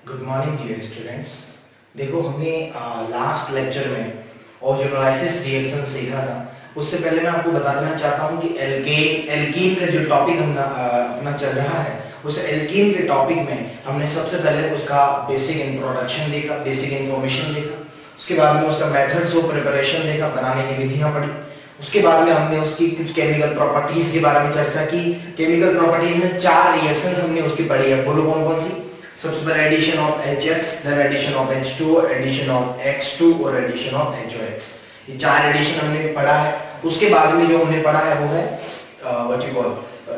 Good morning dear students. देखो हमने last lecture में ओजोनोलाइसिस रिएक्शन सीखा था। उससे पहले मैं आपको बता देना चाहता हूँ कि एल्कीन का जो टॉपिक हम अपना चल रहा है, उस एल्कीन के टॉपिक में हमने सबसे पहले उसका बेसिक इंट्रोडक्शन देखा, बेसिक इंफॉर्मेशन देखा। उसके बाद में उसका मेथड्स ऑफ प्रिपरेशन देखा, बनाने की विधियां पढ़ी। उसके बाद में हमने उसकी कुछ केमिकल प्रॉपर्टीज के बारे में चर्चा की। केमिकल प्रॉपर्टीज में 4 रिएक्शंस हमने उसकी पढ़ी है। बोलो कौन कौन सी? सबसे पहले addition of HX, then addition of H2, addition of X2 और एडिशन ऑफ HOX। ये 4 एडिशन हमने पढ़ा है। उसके बाद में जो हमने पढ़ा है वो है व्हाट यू कॉल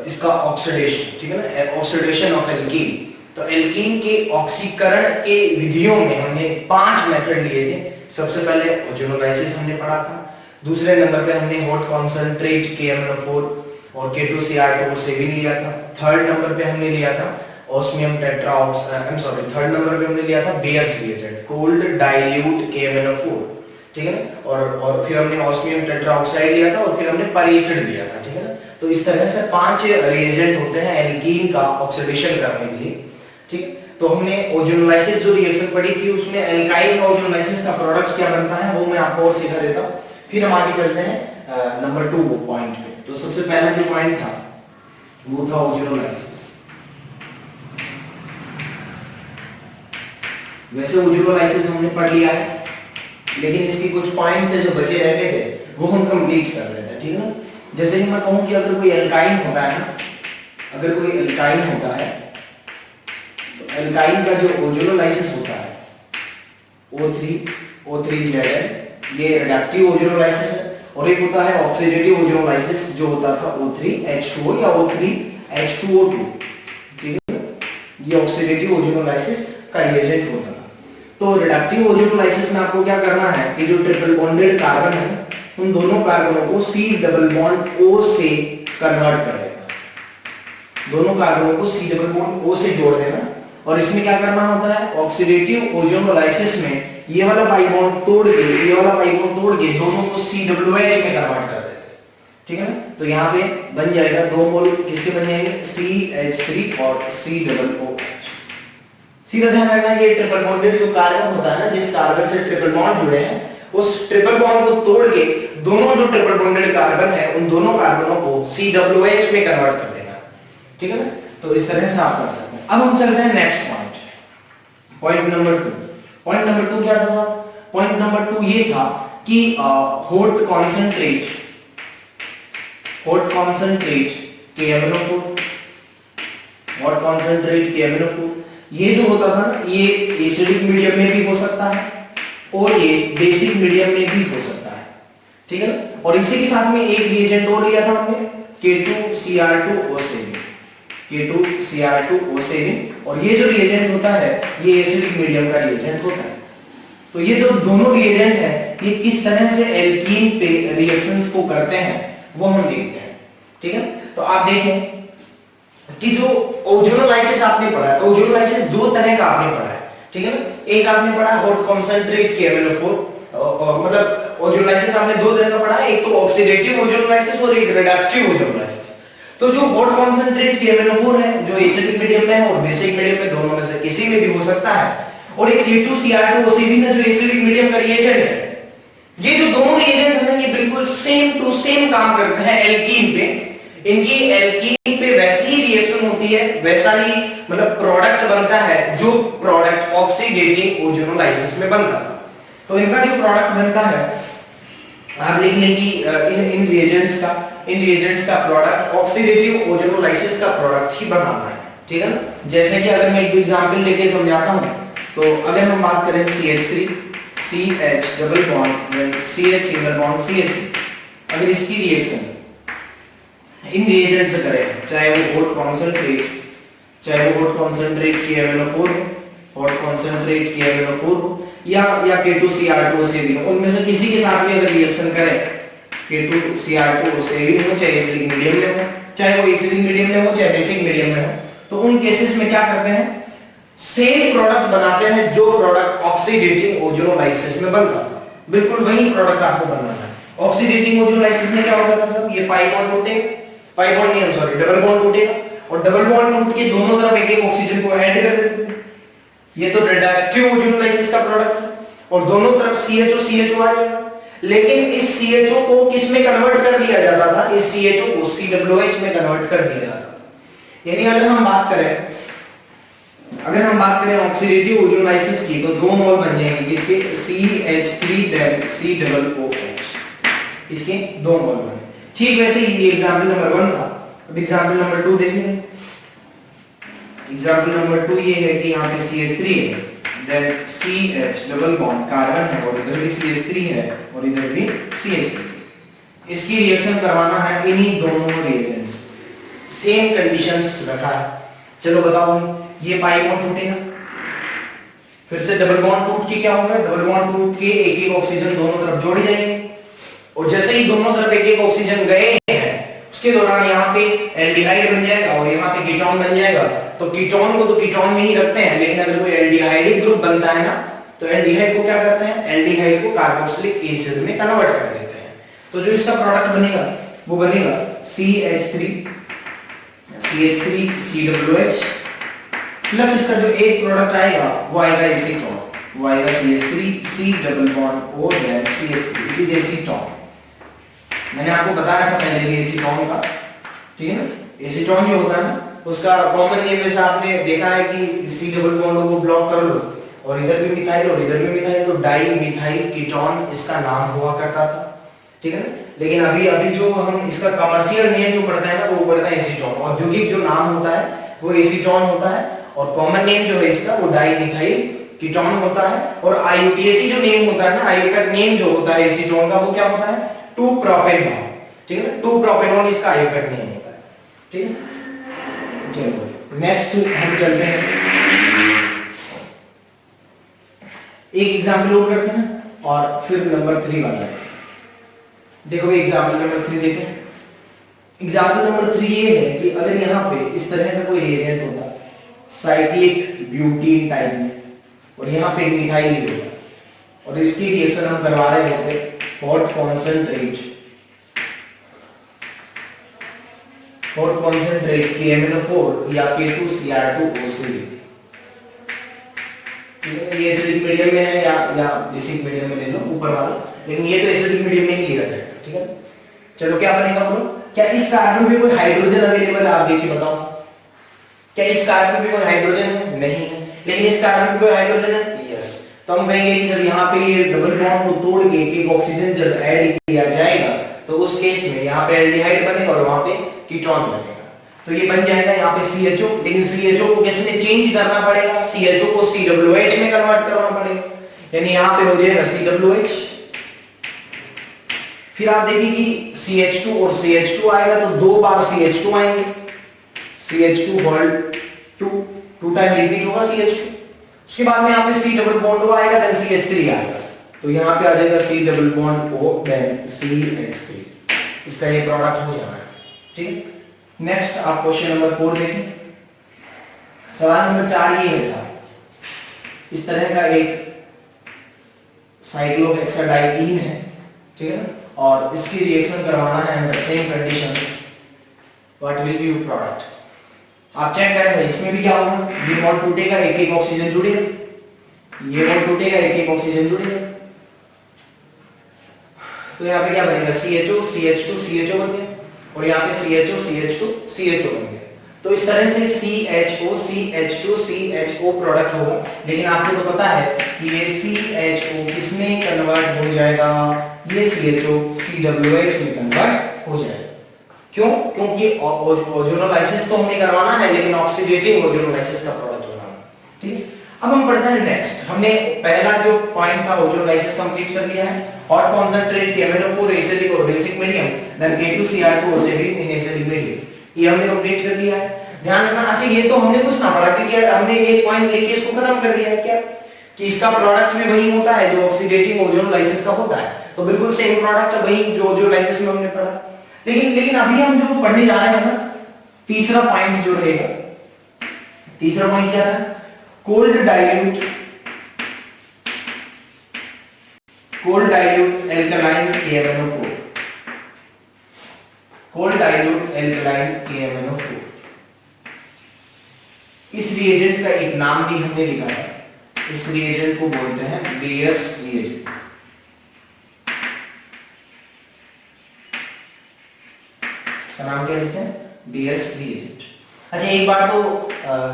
इसका ऑक्सीडेशन, ठीक है ना, ऑक्सीडेशन ऑफ एल्कीन। तो एल्कीन के ऑक्सीकरण के विधियों में हमने 5 मेथड लिए थे। सबसे पहले ओजोनोलाइसिस हमने पढ़ा था। दूसरे नंबर पे हमने हॉट कॉन्सेंट्रेट KMnO4 और K2Cr2 से भी लिया था। थर्ड नंबर पे हमने लिया था ऑस्मियम थर्ड नंबर पे हमने लिया था bears reagent, cold dilute KMnO4, ठीक है ना। और फिर हमने ऑस्मियम टेट्राऑक्साइड लिया था और फिर हमने पैरीसिड लिया था, ठीक है ना। तो इस तरह से 5 रिएजेंट होते हैं एल्कीन का ऑक्सीडेशन करने के लिए, ठीक। तो हमने ओजोनोलाइसिस जो रिएक्शन पढ़ी थी उसमें एल्काइल का ओजोनोलाइसिस का प्रोडक्ट क्या बनता है वो मैं आपको और सिखा देता हूं। फिर हम आगे चलते हैं नंबर 2 पॉइंट पे। तो सबसे पहला जो पॉइंट था वो था ओजोनोलाइसिस। वैसे ओजोनोलाइसिस हमने पढ़ लिया है, लेकिन इसके कुछ पॉइंट्स थे जो बचे रहते थे वो हम कंप्लीट कर रहे थे, ठीक है ना। जैसे कि मैं कहूं कि अगर कोई एल्काइन होता है ना, अगर कोई एल्काइन होता है तो एल्काइन का जो ओजोनोलाइसिस होता है O3Zn, ये रिडक्टिव ओजोनोलाइसिस है। और एक होता है ऑक्सीडेटिव ओजोनोलाइसिस जो होता था O3H2O या O3H2O2, ठीक है। ये ऑक्सीडेटिव ओजोनोलाइसिस का रिएजेंट होता था। तो रिडक्टिव ओजोनोलाइसिस में आपको क्या करना है कि जो ट्रिपल बॉन्डेड कार्बन है उन दोनों कार्बनों को C डबल बॉन्ड O से कन्वर्ट कर देना। दोनों कार्बनों को C डबल बॉन्ड O से जोड़ देना। और इसमें क्या करना होता है, ऑक्सीडेटिव ओजोनोलाइसिस में ये वाला पाई बॉन्ड तोड़ के, ये वाला पाई बॉन्ड तोड़ के दोनों को COOH में कन्वर्ट कर देते हैं, ठीक है ना। तो यहाँ पे बन जाएगा 2 मोल किसके बन जाएंगे, CH3 और COOH। सीधा ध्यान रखना है कि ट्रिपल बॉन्डेड जो कार्बन होता है ना, जिस कार्बन से ट्रिपल बॉन्ड जुड़े हैं, उस ट्रिपल बॉन्ड को तोड़ के दोनों जो ट्रिपल बॉन्डेड कार्बन है उन दोनों कार्बनों को COOH में कन्वर्ट कर देना, ठीक है ना। तो इस तरह से आप कर सकते हैं। अब हम चलते हैं next point number 2। Point number 2 क्या था साहब? पॉइंट नंबर 2 ये था कि hot concentrate KMnO4, hot concentrate KMnO4, ये जो होता था ना, ये एसिडिक मीडियम में भी हो सकता है और ये बेसिक मीडियम में भी हो सकता है, ठीक है ना। और इसी के साथ में एक रिएजेंट और लिया था हमने K2Cr2O7, और ये जो रिएजेंट होता है ये एसिडिक मीडियम का रिएजेंट होता है। तो ये जो दोनों रिएजेंट है ये किस तरह से एल्कीन पे रिएक्शंस को करते हैं वो हम देखते हैं, ठीक है। तो आप देखें कि जो ओजोनोलाइसिस आपने पढ़ा है, ओजोनोलाइसिस 2 तरह का आपने पढ़ा है, ठीक है ना। एक आपने पढ़ा हॉट कॉन्सेंट्रेट KMnO4, मतलब ओजोनोलाइसिस आपने 2 तरह का पढ़ा है, एक तो ऑक्सीडेटिव ओजोनोलाइसिस और एक रिडक्टिव ओजोनोलाइसिस। तो जो हॉट कॉन्सेंट्रेट KMnO4 है जो एसिडिक मीडियम में है और बेसिक मीडियम में, दोनों में से किसी में भी हो सकता है। और एक K2Cr2O7 है जो एसिडिक मीडियम का रिएजेंट है। ये जो दोनों रिएजेंट है ये बिल्कुल सेम टू सेम काम करते हैं एल्कीन पे। इनकी एल्कीन पे वैसी ही रिएक्शन होती है, वैसा ही मतलब प्रोडक्ट बनता है जो प्रोडक्ट ऑक्सीडेटिव ओजोनोलाइसिस में बनता था। तो इनका जो प्रोडक्ट बनता है आप लिख लें कि इन रिएजेंट्स का प्रोडक्ट ऑक्सीडेटिव ओजोनोलाइसिस का प्रोडक्ट ही बनाना है, ठीक है ना। जैसे कि अगर मैं एक एग्जांपल लेके समझाता हूं, तो अगर हम बात करें CH3 CH double bond CH single bond CH3, अगर इसकी रिएक्शन इन रिएजेंट से करें, चाहे वो hot concentrate KMnO4 hot concentrate KMnO4 या K2Cr2 से भी, उनमें से किसी के साथ भी अगर रिएक्शन करें, K2Cr2 से भी हो, चाहे एसिडिक मीडियम में हो, चाहे वो एसिडिक मीडियम में हो, चाहे बेसिक मीडियम में हो, तो उन केसेस में क्या करते हैं, सेम प्रोडक्ट बनाते हैं जो प्रोडक्ट ऑक्सीडेटिव ओजोनोलाइसिस में बनता था। बिल्कुल वही प्रोडक्ट आपको बनाना है। ऑक्सीडेटिव ओजोनोलाइसिस में क्या होता था सर, ये पाई बॉन्ड डबल बॉन्ड टूटेगा और डबल बॉन्ड टूट के दोनों तरफ एक एक ऑक्सीजन को ऐड कर देते हैं, ये तो डायरेक्टिव ओजोनोलाइसिस का प्रोडक्ट है और दोनों तरफ CHO आ जाएगा। लेकिन इस CHO को किस में कन्वर्ट कर दिया जाता था? इस CHO को COOH में कन्वर्ट कर दिया जाता था। यानी अगर हम बात करें ऑक्सीडेटिव ओजोनोलाइसिस की, तो दो मोल बन जाएंगे किसके? CH3COOH, इसके दो मोल बने। ठीक वैसे ही ये एग्जांपल नंबर 1 था। अब एग्जांपल नंबर 2 देखेंगे। एग्जांपल नंबर 2 ये है कि यहाँ पे CH3 है, then CH double bond carbon है और इधर भी CH3 है और इधर भी CH3। इसकी रिएक्शन करवाना है इन्हीं दोनों रिएजेंट्स, सेम कंडीशंस रखा है। चलो बताओ, ये पाई बॉन्ड टूटेगा, फिर से डबल बॉन्ड टूट के क्या होगा? डबल बॉन्ड टूट के एक एक ऑक्सीजन दोनों तरफ जोड़े जाएंगे और जैसे ही दोनों तरफ एक एक ऑक्सीजन गए हैं उसके दौरान यहाँ पे एल्डिहाइड बन जाएगा और यहाँ पे कीटोन बन जाएगा। तो कीटोन को तो कीटोन में ही रखते हैं, लेकिन अगर कोई एल्डिहाइडिक ग्रुप बनता है ना, तो एल्डिहाइड को क्या करते हैं? एल्डिहाइड को कार्बोक्सिलिक एसिड में कन्वर्ट कर देते हैं। तो जो इसका प्रोडक्ट बनेगा वो बनेगा CH3 COOH प्लस इसका जो एक प्रोडक्ट आएगा वो आएगा एसीटोन, वो आएगा CH3 C double bond O then CH3, it is acetone. मैंने आपको बताया था पहले भी एसीटोन का, ठीक है ना? एसीटोन जो होता है ना, उसका कॉमन नेम वैसे आपने देखा है कि C डबल बॉन्ड को ब्लॉक कर लो और इधर भी मिथाइल और इधर भी मिथाइल, तो डाई मिथाइल कीटोन इसका नाम हुआ करता था, ठीक है ना? लेकिन अभी जो हम इसका कमर्शियल नेम जो पढ़ते हैं ना, वो पढ़ता है एसीटोन। औद्योगिक जो नाम होता है वो एसीटोन होता है और कॉमन नेम जो है इसका वो डाई मिथाइल कीटोन होता है। और IUPAC जो नेम होता है ना, IUPAC नेम जो होता है एसीटोन का, वो क्या होता है? 2-प्रोपेनॉल, ठीक है ना? 2-प्रोपेनॉल इसका IUPAC नेम होता है, ठीक है? चलो नेक्स्ट हम चलते हैं, एक एग्जांपल और करते हैं और फिर नंबर 3 वाला है। देखो एग्जांपल नंबर 3 देखें। एग्जांपल नंबर 3 ये है कि अगर यहाँ पे इस तरह का कोई रिएजेंट होता साइक्लिक ब्यूटीन टाइप में और यहाँ पे मिथाइल होगा और इसकी रिएक्शन हम करवा रहे होते फॉर कॉन्सेंट्रेट KMnO4 या K2Cr2O3, ये एसिडिक मीडियम में है या बेसिक मीडियम में ले लो ऊपर वाला, लेकिन ये तो एसिडिक मीडियम में ही लिया जाएगा, ठीक है? चलो क्या बनेगा बोलो? क्या इस कार्बन में कोई हाइड्रोजन अवेलेबल है? आप देख के बताओ, क्या इस कार्बन में कोई हाइड्रोजन है? नहीं है। लेकिन इस कार्बन में कोई हाइड्रोजन है? यस। तो हम कहेंगे कि जब यहाँ पे ये डबल बॉन्ड को तोड़ के एक ऑक्सीजन जब ऐड किया जाएगा तो उस केस में यहाँ पे एल्डिहाइड बनेगा और वहां पे कीटोन बनेगा। तो ये बन जाएगा यहाँ पे CHO, लेकिन CHO को किस में चेंज करना पड़ेगा? CHO को COOH में कन्वर्ट करना पड़ेगा, यानी यहाँ पे हो जाएगा COOH। फिर आप देखिए कि CH2 और CH2 आएगा तो 2 बार CH2 आएंगे, CH2 होल 2 टाइम रिपीट होगा CH2। उसके बाद में यहाँ पे C डबल बॉन्ड O आएगा, देन CH3 आएगा, तो यहाँ पे आ जाएगा C double bond O then CH3। इसका ये प्रोडक्ट हो जाएगा, ठीक। नेक्स्ट आप क्वेश्चन नंबर 4 देखें। सवाल नंबर 4 ये है साहब, इस तरह का एक साइक्लोहेक्साडाइकीन है, ठीक है ना, और इसकी रिएक्शन करवाना है under same conditions, what will be your product. आप चेक करें भाई, इसमें भी क्या होगा? ये बॉन्ड टूटेगा, एक एक ऑक्सीजन जुड़ेगा, ये बॉन्ड टूटेगा, एक एक ऑक्सीजन जुड़ेगा, तो यहाँ पे क्या बनेगा? CHO CH2 CHO बन गया और यहाँ पे CHO CH2 CHO बन गया। तो इस तरह से CHO CH2 CHO प्रोडक्ट होगा। लेकिन आपको तो पता है कि ये CHO किसमें कन्वर्ट हो जाएगा? ये CHO COOH में कन्वर्ट हो जाएगा। क्यों? क्योंकि ओजोनोलाइसिस तो हमें करवाना है, लेकिन ऑक्सीडेटिव ओजोनोलाइसिस का प्रोडक्ट होना है, ठीक। अब हम पढ़ते हैं नेक्स्ट। हमने पहला जो पॉइंट था ओजोनोलाइसिस कंप्लीट कर लिया है, और कॉन्सेंट्रेट KMnO4 एसिडिक और basic medium, then K2Cr2 acidic in acidic medium, ये हमने कंप्लीट कर लिया है। ध्यान रखना, अच्छा ये तो हमने कुछ ना पढ़ा, ठीक है, हमने एक पॉइंट लेके इसको खत्म कर दिया है क्या, कि इसका प्रोडक्ट भी वही होता है जो ऑक्सीडेटिव ओजोनोलाइसिस का होता है, तो बिल्कुल सेम प्रोडक्ट वही जो ओजोनोलाइसिस में हमने पढ़ा। लेकिन अभी हम जो पढ़ने जा रहे हैं ना, तीसरा पॉइंट जो रहेगा, तीसरा पॉइंट क्या है? Cold dilute alkaline KMnO4, cold dilute alkaline KMnO4। इस रिएजेंट का एक नाम भी हमने लिखा है, इस रिएजेंट को बोलते हैं बेयर्स रिएजेंट। इसका नाम क्या लिखते हैं? Bears reagent. अच्छा, एक बार तो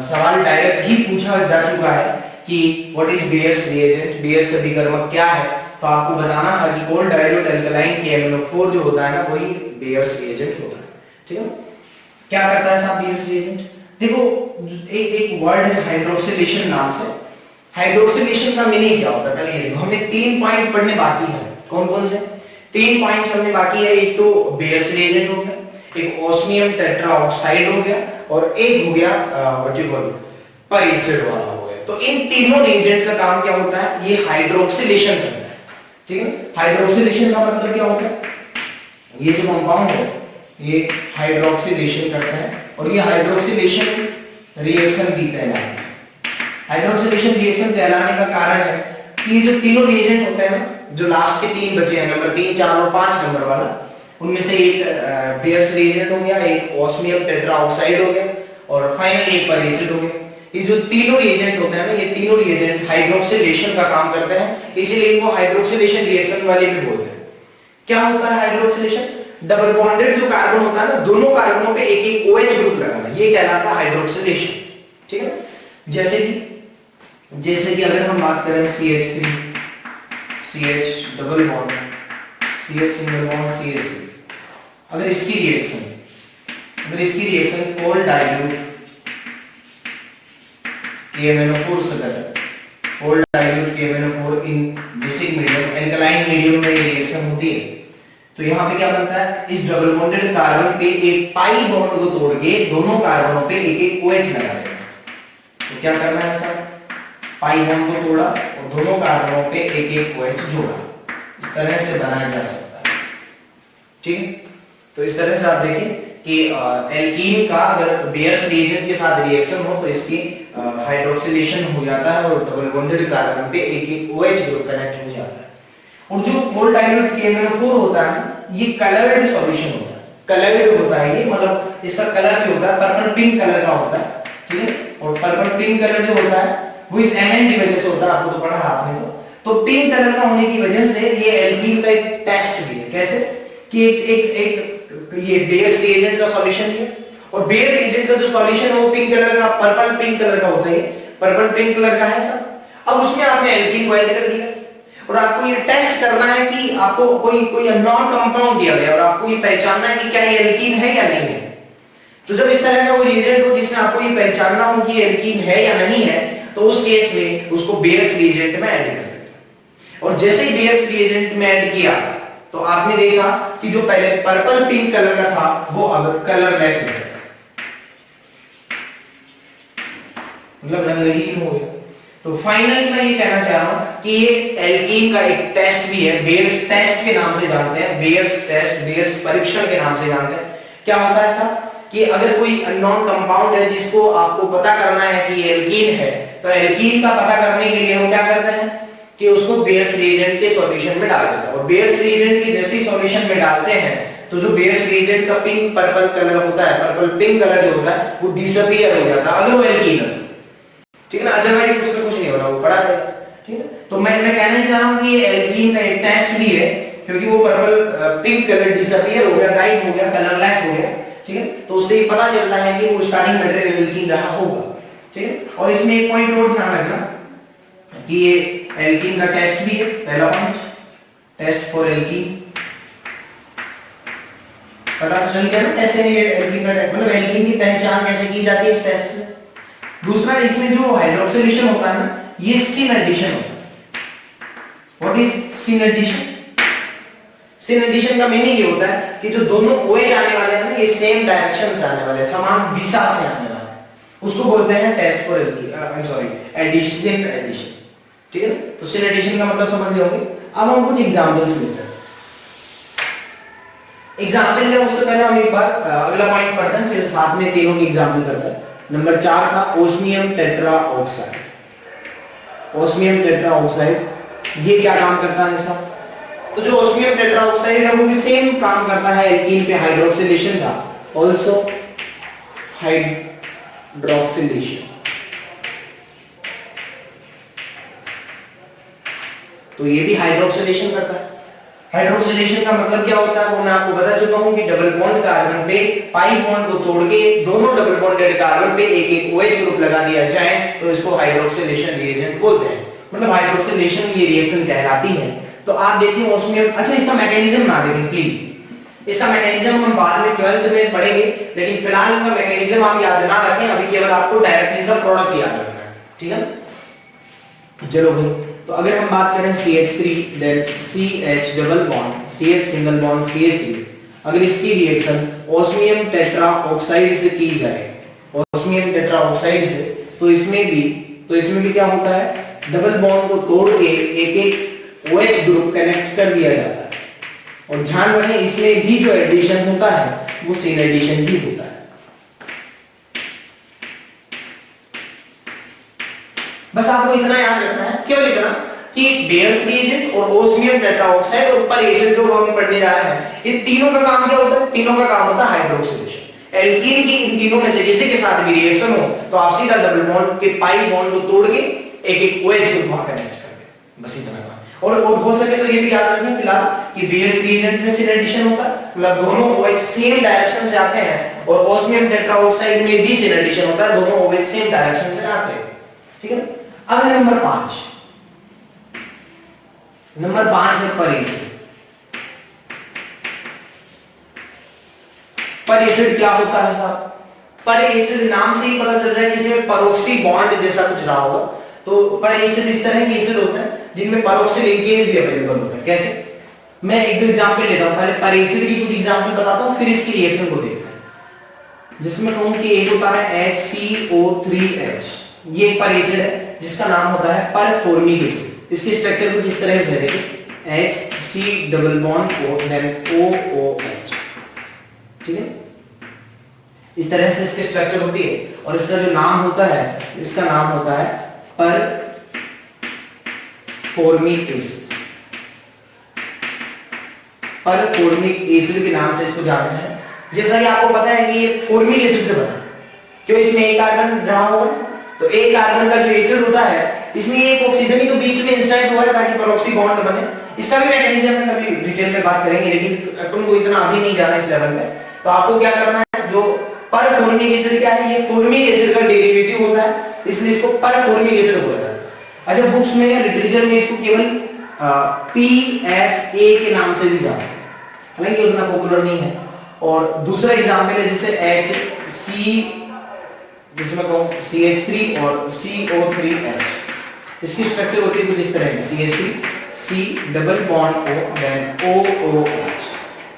सवाल डायरेक्ट ही पूछा जा चुका है कि what is Baeyer's reagent, Baeyer's अभिकर्मक क्या है, तो आपको बताना था कि कोल्ड डाइल्यूट अल्कलाइन KMnO4 जो होता है ना, वही बेयर्स रिएजेंट होता है। ठीक है, क्या करता है साहब बेयर्स रिएजेंट? देखो, एक वर्ड है हाइड्रोक्सिलेशन नाम से। हाइड्रोक्सिलेशन का मीनिंग क्या होता है पहले ये देखो। हमें 3 पॉइंट पढ़ने बाकी है। कौन कौन से 3 पॉइंट पढ़ने बाकी है? एक तो बेयर्स रिएजेंट हो गया, एक ऑस्मियम टेट्राऑक्साइड हो गया, और एक हो गया पर एसिड वाला हो गया। तो इन तीनों रिएजेंट का काम क्या होता है? ये हाइड्रोक्सिलेशन करता है। ठीक है, हाइड्रोक्सिलेशन का मतलब क्या होता है? ये जो कंपाउंड है ये हाइड्रोक्सिलेशन करता है, और ये हाइड्रोक्सिलेशन रिएक्शन भी कहलाता है। हाइड्रोक्सिलेशन रिएक्शन कहलाने का कारण है कि ये जो तीनों रिएजेंट होते हैं ना, जो लास्ट के 3 बचे हैं, नंबर 3, 4 और 5 नंबर वाला, उनमें से एक बेयर्स रिएजेंट हो गया, एक ऑस्मियम टेट्राऑक्साइड हो गया, और फाइनली एक पर एसिड हो गया। ये जो तीनों रिएजेंट होते हैं ना, ये तीनों रिएजेंट हाइड्रोक्सिलेशन का काम करते हैं, इसीलिए इनको हाइड्रोक्सिलेशन रिएक्शन वाले भी बोलते हैं। क्या होता है हाइड्रोक्सिलेशन? डबल बॉन्डेड जो कार्बन होता है ना, दोनों कार्बनों पे एक एक OH ग्रुप लगाना, ये कहलाता है हाइड्रोक्सिलेशन। ठीक है, जैसे कि अगर हम बात करें CH3 CH double bond CH single bond CH3, अगर इसकी रिएक्शन कोल्ड डाइल्यूट KMnO4 से करें, कोल्ड डाइल्यूट KMnO4 इन बेसिक मीडियम एल्कलाइन मीडियम में ये रिएक्शन होती है, तो यहाँ पे क्या बनता है? इस डबल बॉन्डेड कार्बन पे एक पाई बॉन्ड को तोड़ के दोनों कार्बनों पे एक एक OH लगा देना। तो क्या करना है सर? पाई बॉन्ड को तोड़ा और दोनों कार्बनों पे एक एक OH जोड़ा। इस तरह से बनाया जा सकता है। ठीक है, तो इस तरह से आप देखें कि एल्कीन का अगर बेयर्स रिएजेंट के साथ रिएक्शन हो तो इसकी हाइड्रोक्सिलेशन हो जाता है और डबल बॉन्डेड कार्बन पे एक एक OH ग्रुप कनेक्ट हो जाता है। और जो कोल्ड डाइल्यूट KMnO4 होता है, ये कलर्ड सॉल्यूशन होता है। कलर्ड होता है ये, मतलब इसका कलर भी होता है पर्पल पिंक कलर का होता है। ठीक है, और पर्पल पिंक कलर जो होता है वो इस Mn की वजह से होता है, आपको तो पढ़ा आपने तो पिंक कलर का होने की वजह से ये एल्कीन का एक टेस्ट भी है। कैसे कि एक ये बेयर्स रिएजेंट का सॉल्यूशन है, और बेयर रिएजेंट का जो सॉल्यूशन है वो पिंक कलर का, पर्पल पिंक कलर का होता है, पर्पल पिंक कलर का है सर। अब उसमें आपने एल्कीन को ऐड कर दिया, और आपको ये टेस्ट करना है कि आपको कोई अननोन कंपाउंड दिया गया और आपको ये पहचानना है कि क्या ये एल्कीन है या नहीं है। तो जब इस तरह का कोई रिएजेंट हो जिसमें आपको ये पहचानना हो कि एल्कीन है या नहीं है, तो उस केस में उसको बेयर्स रिएजेंट में ऐड कर देते हैं। और जैसे ही बेयर्स रिएजेंट में ऐड किया तो आपने देखा कि जो पहले पर्पल पिंक कलर का था वो अब कलरलेस हो गया, मतलब रंगहीन हो गया। तो फाइनली मैं ये कहना चाह रहा हूं कि ये एल्कीन का एक टेस्ट भी है, बेयर्स टेस्ट के नाम से जानते हैं, बेयर्स टेस्ट, बेयर्स परीक्षण के नाम से जानते हैं। क्या होता है ऐसा कि अगर कोई अननोन कंपाउंड है जिसको आपको पता करना है कि एल्कीन है, तो एल्कीन का पता करने के लिए हम क्या करते हैं कि उसको बेयर्स रिएजेंट के सॉल्यूशन में डाल देते हैं। और बेयर्स रिएजेंट की जैसे सॉल्यूशन में डालते हैं तो जो बेयर्स रिएजेंट का पिंक पर्पल कलर होता है, पर्पल पिंक कलर जो होता है वो डिसअपीयर हो जाता है अगर वो एल्कीन है। ठीक है ना, अदरवाइज उसमें कुछ नहीं होना, वो पड़ा है। ठीक है, तो मैं कहना चाह रहा हूं कि ये एल्कीन का एक टेस्ट भी है, क्योंकि वो पर्पल पिंक कलर डिसअपीयर हो गया, गायब हो गया, कलरलेस हो गया। ठीक है, तो उससे ही पता चलता है कि वो स्टार्टिंग मटेरियल एल्कीन रहा होगा। ठीक है, और इसमें एक पॉइंट और ध्यान रखना कि ये एल्कीन का टेस्ट भी है। पहला पॉइंट, टेस्ट फॉर एल्कीन, पता तो चल गया ना कैसे ये एल्कीन का टेस्ट, मतलब एल्कीन की पहचान कैसे की जाती है इस टेस्ट से। दूसरा, इसमें जो हाइड्रोक्सिलेशन होता है ना, ये सिन एडिशन होता है। What is syn addition? Syn addition का मीनिंग ये होता है कि जो दोनों OH आने वाले हैं ना, ये सेम डायरेक्शन से आने वाले हैं, समान दिशा से आने वाले हैं, उसको बोलते हैं टेस्ट फॉर एडिशन, एडिशन। ठीक है, तो सिन एडिशन का मतलब समझ गए होंगे। अब हम कुछ एग्जांपल्स लेते हैं। एग्जांपल ले उससे पहले हम एक बार अगला पॉइंट पढ़ते हैं, फिर साथ में तीनों की एग्जांपल करते हैं। नंबर 4 था ओस्मियम टेट्राऑक्साइड। ओस्मियम टेट्राऑक्साइड ये क्या काम करता है ऐसा? तो जो ओस्मियम टेट्राऑक्साइड है वो भी सेम काम करता है, एल्कीन पे हाइड्रोक्सिलेशन था, आल्सो हाइड्रोक्सिलेशन। तो ये भी हाइड्रोक्सिलेशन करता है। हाइड्रोक्सिलेशन का मतलब क्या होता है वो मैं आपको बता चुका हूं कि डबल बॉन्ड कार्बन पे पाई बॉन्ड को तोड़ के दोनों डबल बॉन्डेड कार्बन पे एक एक OH ग्रुप लगा दिया जाए तो इसको हाइड्रोक्सिलेशन रिएजेंट बोलते हैं। मतलब हाइड्रोक्सिलेशन ये रिएक्शन कहलाती है। तो आप देखिए उसमें, अच्छा इसका मैकेनिज्म ना देखें प्लीज, इसका मैकेनिज्म हम बाद में 12th में पढ़ेंगे, लेकिन फिलहाल इनका मैकेनिज्म आप याद ना रखें, अभी केवल आपको डायरेक्टली इनका प्रोडक्ट याद रखना है, ठीक है। चलो भाई, तो अगर हम बात करें CH3 then CH double bond CH single bond CH3, अगर इसकी रिएक्शन ऑस्मियम टेट्रा ऑक्साइड से की जाए, ऑस्मियम टेट्रा ऑक्साइड से, तो इसमें भी क्या होता है, डबल बॉन्ड को तोड़ के एक एक OH ग्रुप कनेक्ट कर दिया जाता है। और ध्यान रखें इसमें भी जो एडिशन होता है वो सिन एडिशन ही होता है। बस आपको इतना याद रखना है, केवल इतना कि बेयर्स रिएजेंट और ओस्मियम टेट्राऑक्साइड और ऊपर एसिड जो हम पढ़ने जा रहे हैं, ये तीनों का काम क्या होता है? तीनों का काम होता है हाइड्रोक्सिलेशन। एल्कीन की इन तीनों में से किसी के साथ भी रिएक्शन हो तो आप सीधा डबल बॉन्ड के पाई बॉन्ड को तोड़ के एक एक OH ग्रुप वहां कनेक्ट कर दे, बस इतना काम। और हो सके तो ये भी याद रखें फिलहाल कि बेयर्स रिएजेंट में सिन एडिशन होता है, मतलब दोनों OH सेम डायरेक्शन से आते हैं, और ओस्मियम टेट्राऑक्साइड में भी सिन एडिशन होता है, दोनों OH सेम डायरेक्शन से आते हैं, ठीक है। अब नंबर 5 है पर एसिड। पर एसिड क्या होता है साहब? पर एसिड नाम से ही पता चल रहा है कि इसमें परोक्सी बॉन्ड जैसा कुछ रहा होगा। तो पर एसिड इस तरह के एसिड होते हैं जिनमें परोक्सी लिंकेज भी अवेलेबल होता है। कैसे? मैं एक दो एग्जांपल लेता हूं, पहले पर एसिड की कुछ एग्जांपल बताता हूं, फिर इसकी रिएक्शन को देखते हैं। जिसमें कहूं कि एक होता है HCO3H, ये पर एसिड है जिसका नाम होता है परफॉर्मिक एसिड। इसकी स्ट्रक्चर कुछ इस तरह से है, HC double bond O then OOH, ठीक है। इस तरह से इसकी स्ट्रक्चर होती है, और इसका जो नाम होता है, इसका नाम होता है परफॉर्मिक एसिड। परफॉर्मिक एसिड के नाम से इसको जानते हैं। जैसा कि आपको पता है कि ये फॉर्मिक एसिड से बना, क्यों? इसमें एक कार्बन रहा होगा, तो एक कार्बन का जो एसिड होता है इसमें एक ऑक्सीजन ही तो बीच में इंसर्ट हुआ है ताकि परोक्सी बॉन्ड बने। इसका भी मैकेनिज्म में कभी डिटेल में बात करेंगे, लेकिन तुमको इतना अभी नहीं जाना इस लेवल में। तो आपको क्या करना है, जो परफॉर्मिक एसिड क्या है, ये फॉर्मिक एसिड का डेरिवेटिव होता है, इसलिए इसको परफॉर्मिक एसिड बोला जाता है। अच्छा, बुक्स में या लिटरेचर में इसको केवल PFA के नाम से भी जाना है, हालांकि उतना पॉपुलर नहीं है। और दूसरा एग्जांपल है जैसे HC, जिसमें कहूं CH3 और CO3H, इसकी स्ट्रक्चर होती है कुछ इस तरह की, CH3 C double bond O then OOH।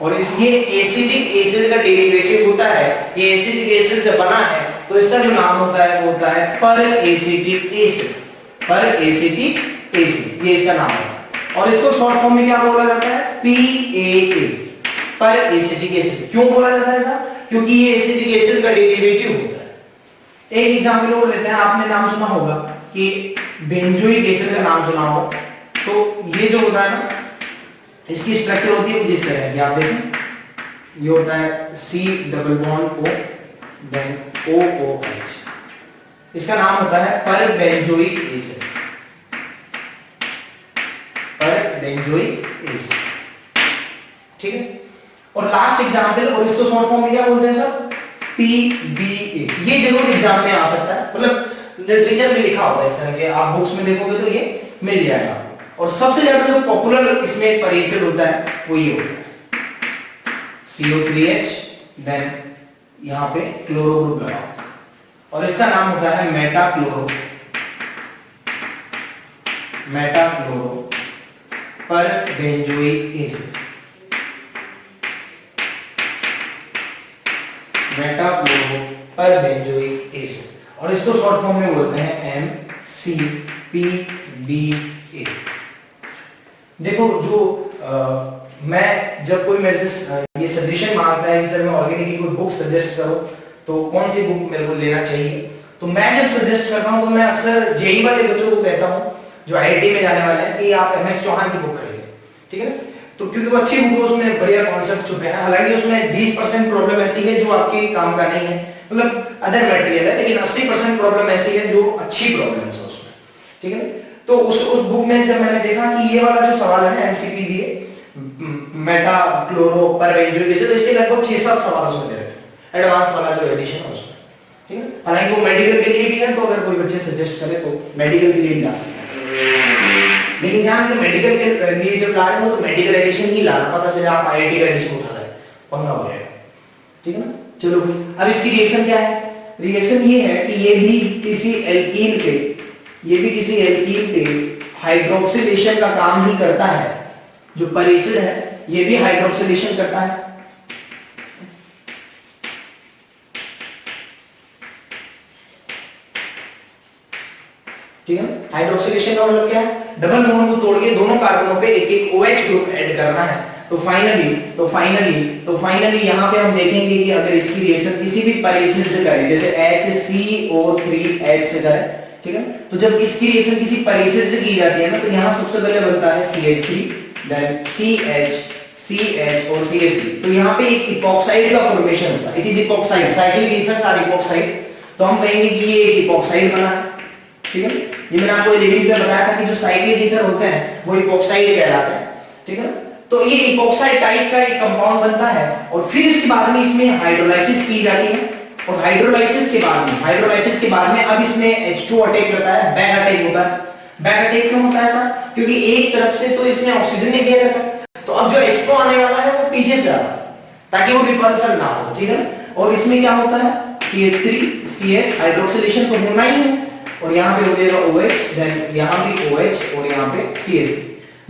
और ये एसिडिक एसिड का डेरिवेटिव होता है, ये एसिडिक एसिड से बना है, तो इसका जो नाम होता है वो होता है पर एसिटिक एसिड। पर एसिटिक एसिड ये इसका नाम है, और इसको शॉर्ट फॉर्म में क्या बोला जाता है? PAA, पर एसिटिक एसिड। क्यों बोला जाता है ऐसा? क्योंकि ये एसिटिक एसिड का डेरिवेटिव होता है। एक एग्जांपल और लेते हैं, आपने नाम सुना होगा कि बेंजोइक एसिड का नाम सुना हो, तो ये जो होता है ना, इसकी स्ट्रक्चर होती है कुछ इस तरह की, आप देखें, ये होता है C double bond O then OOH, इसका नाम होता है per benzoic acid, per benzoic acid, ठीक है। और लास्ट एग्जांपल, और इसको शॉर्ट फॉर्म में क्या बोलते हैं सर? PBA। ये जरूर एग्जाम में आ सकता है, मतलब लिटरेचर में लिखा होता है इस तरह के, आप बुक्स में देखोगे तो ये मिल जाएगा। और सबसे ज्यादा जो पॉपुलर इसमें पर एसिड होता है वो ये होता है CO3H देन यहां पे क्लोरो ग्रुप लगा, और इसका नाम होता है मेटाक्लोरो पर बेंजोइक एसिड। मेटाक्लोरो पर बेंजोइक एसिड, और इसको शॉर्ट फॉर्म में बोलते हैं MCPBA। देखो, जो मैं जब कोई मेरे से ये सजेशन मांगता है कि सर मैं ऑर्गेनिक की कोई बुक सजेस्ट करो, तो कौन सी बुक मेरे को लेना चाहिए, तो मैं जब सजेस्ट करता हूं तो मैं अक्सर जेई वाले बच्चों को कहता हूं जो आईआईटी में जाने वाले हैं कि आप MS चौहान की बुक खरीदें, ठीक है ना। तो क्योंकि वो अच्छी बुक है, उसमें बढ़िया कॉन्सेप्ट छुपे हैं, हालांकि उसमें 20% प्रॉब्लम ऐसी है जो आपके काम का नहीं है, मतलब अदर मटेरियल है, लेकिन 80% प्रॉब्लम ऐसी है जो अच्छी प्रॉब्लम्स है उसमें, ठीक है। तो उस बुक में जब मैंने देखा कि ये वाला जो सवाल है ना एमसीक्यू दिए मेटा क्लोरो पर बेंजोइक एसिड, तो इसके लगभग 6-7 सवाल उसमें दे रखे एडवांस वाला जो एडिशन है उसमें, ठीक है। हालांकि वो मेडिकल के लिए भी है, तो अगर कोई बच्चे सजेस्ट करे तो मेडिकल के लिए भी ला सकते हैं, लेकिन यहाँ पे मेडिकल के लिए जब ला रहे हो तो मेडिकल एडिशन ही लाना, पता चले आप आईआईटी का एडिशन उठा रहे पंगा हो जाएगा, ठीक है ना। चलो अब इसकी रिएक्शन क्या है, रिएक्शन ये है कि ये भी किसी एल्कीन पे हाइड्रोक्सिलेशन का काम ही करता है, जो परेसिड है ये भी हाइड्रोक्सिलेशन करता है, ठीक है। हाइड्रोक्सिलेशन का मतलब क्या है, डबल बॉन्ड को तोड़ के दोनों कार्बनों पे एक एक OH ग्रुप ऐड करना है। तो फाइनली यहाँ पे हम देखेंगे कि अगर इसकी रिएक्शन किसी भी परेसिड से करें, जैसे HCO3H से करें, ठीक है, तो जब इसकी रिएक्शन किसी परेसिड से की जाती है ना, तो यहाँ सबसे पहले बनता है CH3, देन CH और CH3, तो यहाँ पे एक इपॉक्साइड का फॉर्मेशन होता है, it is epoxide, cyclic ethers are epoxide, तो हम कहेंगे कि ये एक इपॉक्साइड बना है, ठीक है। ये मैंने आपको लिविंग पे बताया था कि जो साइक्लिक ईथर होते हैं वो इपॉक्साइड कहलाते हैं, ठीक है। तो ये इपॉक्साइड टाइप का एक कंपाउंड बनता है और फिर इसके बाद में इसमें हाइड्रोलाइसिस की जाती है, और हाइड्रोलाइसिस के बाद में अब इसमें H2 अटैक करता है, बैक अटैक होता है। बैक अटैक क्यों होता है ऐसा, क्योंकि एक तरफ से तो इसमें ऑक्सीजन ने घेर रखा है, तो अब जो H2 आने वाला है वो पीछे से आता है ताकि वो रिपल्सन ना हो, ठीक है। और इसमें क्या होता है CH3 CH, हाइड्रोक्सिलेशन तो होना ही है, और यहाँ पे हो जाएगा OH, देन यहाँ भी OH और यहाँ पे CH3।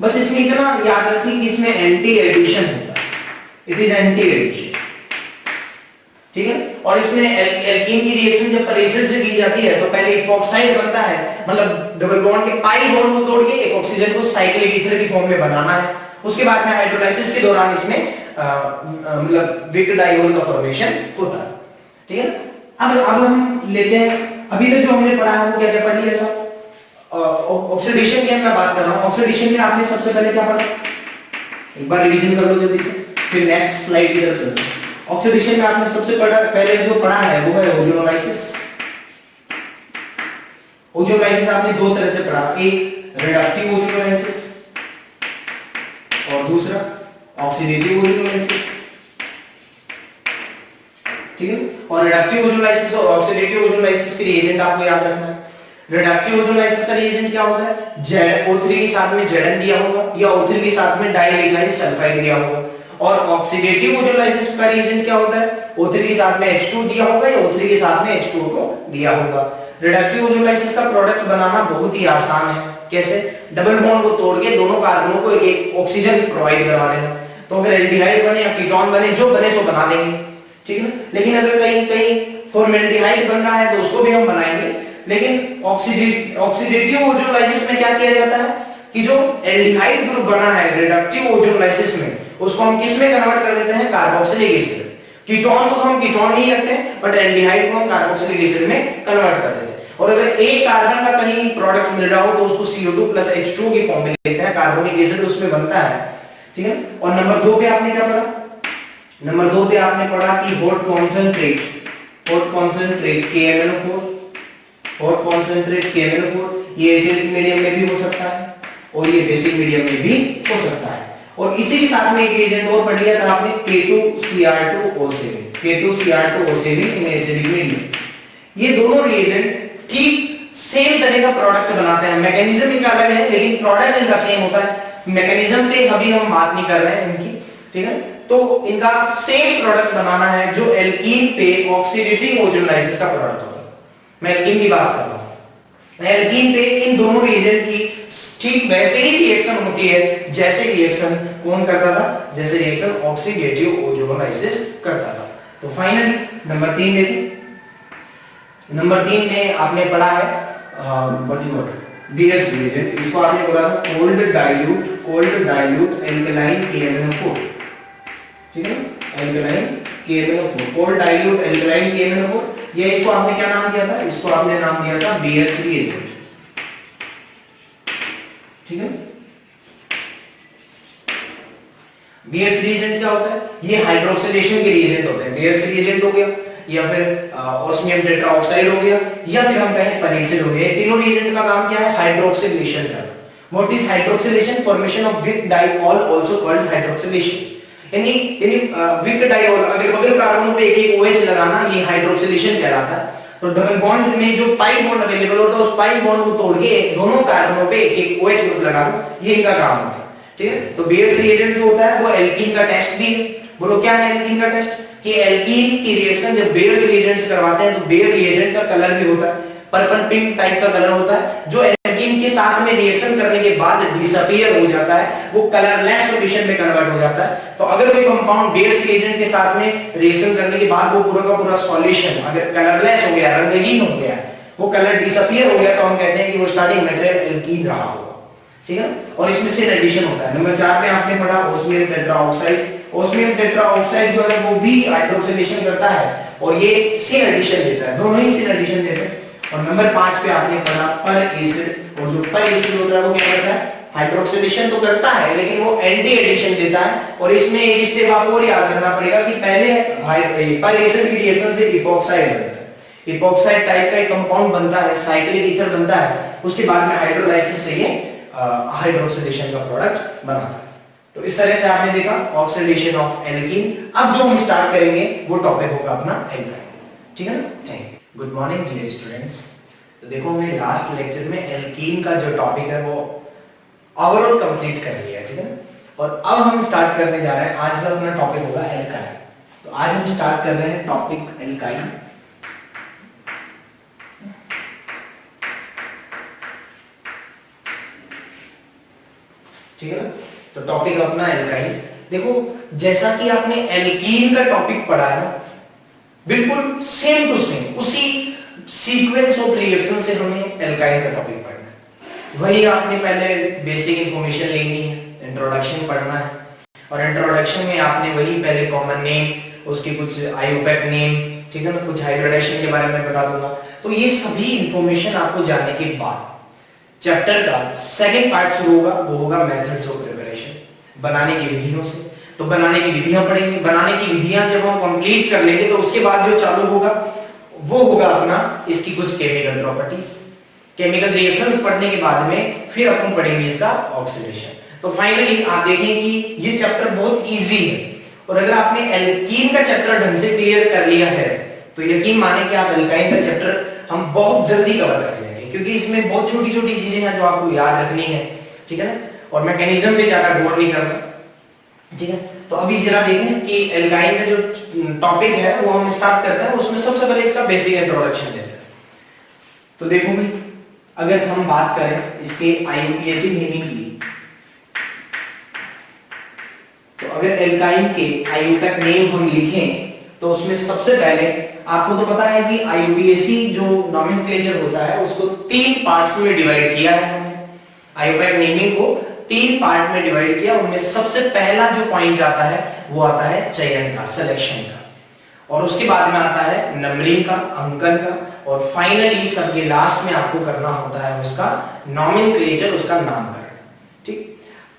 बस इसमें इतना याद रखिए कि इसमें एंटी एडिशन होता है, इट इज एंटी एडिशन, ठीक है। और इसमें एल्कीन की रिएक्शन जब परेसिड से की जाती है तो पहले इपॉक्साइड बनता है, मतलब डबल बॉन्ड के पाई बॉन्ड को तोड़ के एक ऑक्सीजन को साइक्लिक ईथर की फॉर्म में बनाना है। उसके बाद में हाइड्रोलाइसिस के दौरान इसमें मतलब विक डाइओल का फॉर्मेशन होता है, ठीक है। अब हम लेते हैं, अभी तक जो हमने पढ़ा है वो क्या क्या पढ़ लिया सब। ऑक्सीडेशन की मैं बात कर रहा हूं, ऑक्सीडेशन में आपने सबसे पहले क्या पढ़ा, एक बार रिवीजन कर लो जल्दी से, फिर नेक्स्ट स्लाइड की तरफ चलते हैं। ऑक्सीडेशन में आपने सबसे पहले जो पढ़ा है वो है ओजोनोलाइसिस। ओजोनोलाइसिस आपने दो तरह से पढ़ा, एक रिडक्टिव ओजोनोलाइसिस और दूसरा ऑक्सीडेटिव ओजोनोलाइसिस, ठीक है। और रिडक्टिव ओजोनोलाइसिस और ऑक्सीडेटिव ओजोनोलाइसिस के रिएजेंट आपको याद रखना है। रिडक्टिव ओजोनोलाइसिस का रिएजेंट क्या होता है, O3 के साथ में Zn दिया होगा या O3 के साथ में डाइइथाइल सल्फाइड दिया होगा। और ऑक्सीडेटिव ओजोनोलाइसिस का रिएजेंट क्या होता है, O3 के साथ में H2 दिया होगा या O3 के साथ में H2 को दिया होगा। रिडक्टिव ओजोनोलाइसिस का प्रोडक्ट बनाना बहुत ही आसान है, कैसे, डबल बॉन्ड को तोड़ के दोनों कार्बनों को एक ऑक्सीजन प्रोवाइड करवा देना, तो अगर एल्डिहाइड बने या कीटोन बने, जो बने सो बना देंगे, ठीक है। लेकिन अगर कहीं फॉर्मेल्डिहाइड बनना है तो उसको भी हम बनाएंगे, लेकिन ऑक्सीडेटिव ओजोनोलाइसिस में क्या किया जाता है कि जो एल्डिहाइड ग्रुप बना है रिडक्टिव ओजोनोलाइसिस में, उसको हम किस में कन्वर्ट कर देते हैं, कार्बोक्सिलिक एसिड। कीटोन को हम कीटोन नहीं रखते, बट एल्डिहाइड को हम कार्बोक्सिलिक एसिड में कन्वर्ट कर देते हैं। और अगर एक कार्बन का कहीं प्रोडक्ट मिल रहा हो तो उसको CO2 प्लस H2 की फॉर्म में लेते हैं, कार्बोनिक एसिड उसमें बनता है, ठीक है। और नंबर 2 पे आपने क्या पढ़ा, नंबर 2 पे आपने पढ़ा कि hot concentrate KMnO4, hot concentrate KMnO4 ये एसिडिक मीडियम में भी हो सकता है और ये बेसिक मीडियम में भी हो सकता है। और इसी के साथ में एक रिएजेंट और पढ़ लिया था आपने, K2Cr2O7 इन एसिडिक मीडियम। ये दोनों रिएजेंट ठीक सेम तरह का प्रोडक्ट बनाते हैं, मैकेनिज्म इनका अलग है लेकिन प्रोडक्ट इनका सेम होता है। मैकेनिज्म पे अभी हम बात नहीं कर रहे हैं इनकी, ठीक है। तो इनका सेम प्रोडक्ट बनाना है जो एल्कीन पे ऑक्सीडेटिव ओजोनोलाइसिस का प्रोडक्ट होता है। मैं एल्कीन की बात कर रहा हूं, एल्कीन पे इन दोनों रिएजेंट की ठीक वैसे ही रिएक्शन होती है जैसे रिएक्शन कौन करता था, जैसे रिएक्शन ऑक्सीडेटिव ओजोनोलाइसिस करता था। तो फाइनली नंबर 3 देखें, नंबर 3 में आपने पढ़ा है BS रिएजेंट, इसको आपने बोला था कोल्ड डाइल्यूट एल्कलाइन KMnO4, ठीक है, alkaline KMnO4, cold dilute alkaline KMnO4। ये इसको आपने क्या नाम दिया था, इसको आपने नाम दिया था BS रिएजेंट, ठीक है। BS रिएजेंट क्या होता है, ये हाइड्रोक्सिलेशन के रिएजेंट होते हैं। BS रिएजेंट हो गया, या फिर ऑस्मियम टेट्राऑक्साइड हो गया, या फिर हम कहें परेसिड हो गया। तीनों रिएजेंट का काम क्या है? हाइड्रोक्सिलेशन करना। What is hydroxylation? Formation of vic diol also called hydroxylation. यानी वीक डाइऑल, अगर बगल कार्बनों पे एक एक OH लगाना, ये हाइड्रोक्सिलेशन कहलाता है। तो डबल बॉन्ड में जो पाई बॉन्ड अवेलेबल होता है, उस पाई बॉन्ड को तोड़ के दोनों कार्बनों पे एक एक OH ग्रुप लगा दो, ये इनका काम होता है। ठीक है, तो बेयर्स रिएजेंट जो होता है वो एल्कीन का टेस्ट भी है। बोलो क्या है एल्कीन का टेस्ट? कि एल्कीन की रिएक्शन जब बेयर्स रिएजेंट करवाते हैं तो बेयर रिएजेंट का कलर भी होता है पर्पल पिंक टाइप का कलर होता है, जो एल्कीन के साथ में रिएक्शन करने के बाद डिसअपीयर हो जाता है, वो कलरलेस सॉल्यूशन में कन्वर्ट हो जाता है। तो अगर कोई कंपाउंड बेयर्स रिएजेंट के साथ में रिएक्शन करने के बाद वो पूरा का पूरा सॉल्यूशन अगर कलरलेस हो गया, रंगहीन हो गया, वो कलर डिसअपीयर हो गया, तो हम कहते हैं कि वो स्टार्टिंग मटेरियल एल्कीन रहा होगा। ठीक है, और इसमें से एडिशन होता है। नंबर 4 पे आपने पढ़ा ऑस्मियम टेट्राऑक्साइड। ऑस्मियम टेट्राऑक्साइड जो है वो भी हाइड्रोक्सिलेशन करता है और ये सिन एडिशन देता है, दोनों ही सिन एडिशन देते हैं। और नंबर 5 पे आपने पढ़ा पर एसिड, और जो पर एसिड होता है वो क्या करता है? हाइड्रोक्सिलेशन तो करता है लेकिन वो एंटी एडिशन देता है। और इसमें एक स्टेप आपको और याद रखना पड़ेगा कि पहले पर एसिड की रिएक्शन से इपॉक्साइड बनता है, इपॉक्साइड टाइप का एक कंपाउंड बनता है, साइक्लिक ईथर बनता है, उसके बाद में हाइड्रोलाइसिस से ये हाइड्रोक्सिलेशन का प्रोडक्ट बनाता है। तो इस तरह से आपने देखा ऑक्सीडेशन ऑफ एल्कीन। अब जो हम स्टार्ट करेंगे वो टॉपिक होगा अपना एल्काइन। ठीक है ना? Thank you. Good morning dear students. तो देखो हमने लास्ट लेक्चर में एल्कीन का जो टॉपिक है वो ओवरऑल कंप्लीट कर लिया है। ठीक है ना? और अब हम स्टार्ट करने जा रहे हैं, आज का अपना टॉपिक होगा एल्काइन। तो आज हम स्टार्ट कर रहे हैं टॉपिक एल्काइन। ठीक है ना? तो टॉपिक अपना एल्काइन। देखो जैसा कि आपने एल्कीन का टॉपिक पढ़ा है, बिल्कुल सेम टू सेम उसी सीक्वेंस ऑफ रिएक्शन से हमें एल्काइन का टॉपिक पढ़ना है। वही आपने पहले बेसिक इंफॉर्मेशन लेनी है, इंट्रोडक्शन पढ़ना है, और इंट्रोडक्शन में आपने वही पहले कॉमन नेम, उसके कुछ आईयूपैक नेम, ठीक है ना, कुछ हाइब्रिडेशन के बारे में बता दूंगा। तो ये सभी इंफॉर्मेशन आपको जानने के बाद चैप्टर का सेकंड पार्ट शुरू होगा, वो होगा मेथड्स ऑफ प्रिपरेशन, बनाने की विधियों से। तो बनाने की विधियां पढ़ेंगे, बनाने की विधियां जब हम कंप्लीट कर लेंगे तो उसके बाद जो चालू होगा वो होगा अपना इसकी कुछ केमिकल प्रॉपर्टीज, केमिकल रिएक्शंस पढ़ने के बाद में फिर अपन पढ़ेंगे इसका ऑक्सीडेशन। तो फाइनली आप देखें कि ये चैप्टर बहुत इजी है, और अगर आपने एल्कीन का चैप्टर ढंग से क्लियर कर लिया है तो यकीन माने कि आप एल्काइन का चैप्टर हम बहुत जल्दी कवर कर लेंगे, क्योंकि इसमें बहुत छोटी छोटी चीजें हैं जो आपको याद रखनी है। ठीक है ना? और मैकेनिज्म पे ज्यादा गौर नहीं करना। ठीक है, तो अभी जरा देखें कि एल्काइन का जो टॉपिक है वो हम स्टार्ट करते हैं। उसमें सबसे पहले इसका बेसिक इंट्रोडक्शन देते हैं। तो देखो भाई, अगर हम बात करें इसके आईयूपीएसी नेमिंग की, तो अगर एल्काइन के आईयूपैक नेम हम लिखें तो उसमें सबसे पहले आपको तो पता है कि आईयूपीएसी जो नॉमेनक्लेचर होता है उसको 3 पार्ट्स में डिवाइड किया है हमने। आईयूपैक नेमिंग को 3 पार्ट में डिवाइड किया। उनमें सबसे पहला जो पॉइंट आता है वो आता है चयन का, सिलेक्शन का, और उसके बाद में आता है नंबरिंग का, अंकन का, और फाइनली सबके लास्ट में आपको करना होता है उसका नॉमेनक्लेचर, उसका नामकरण। ठीक,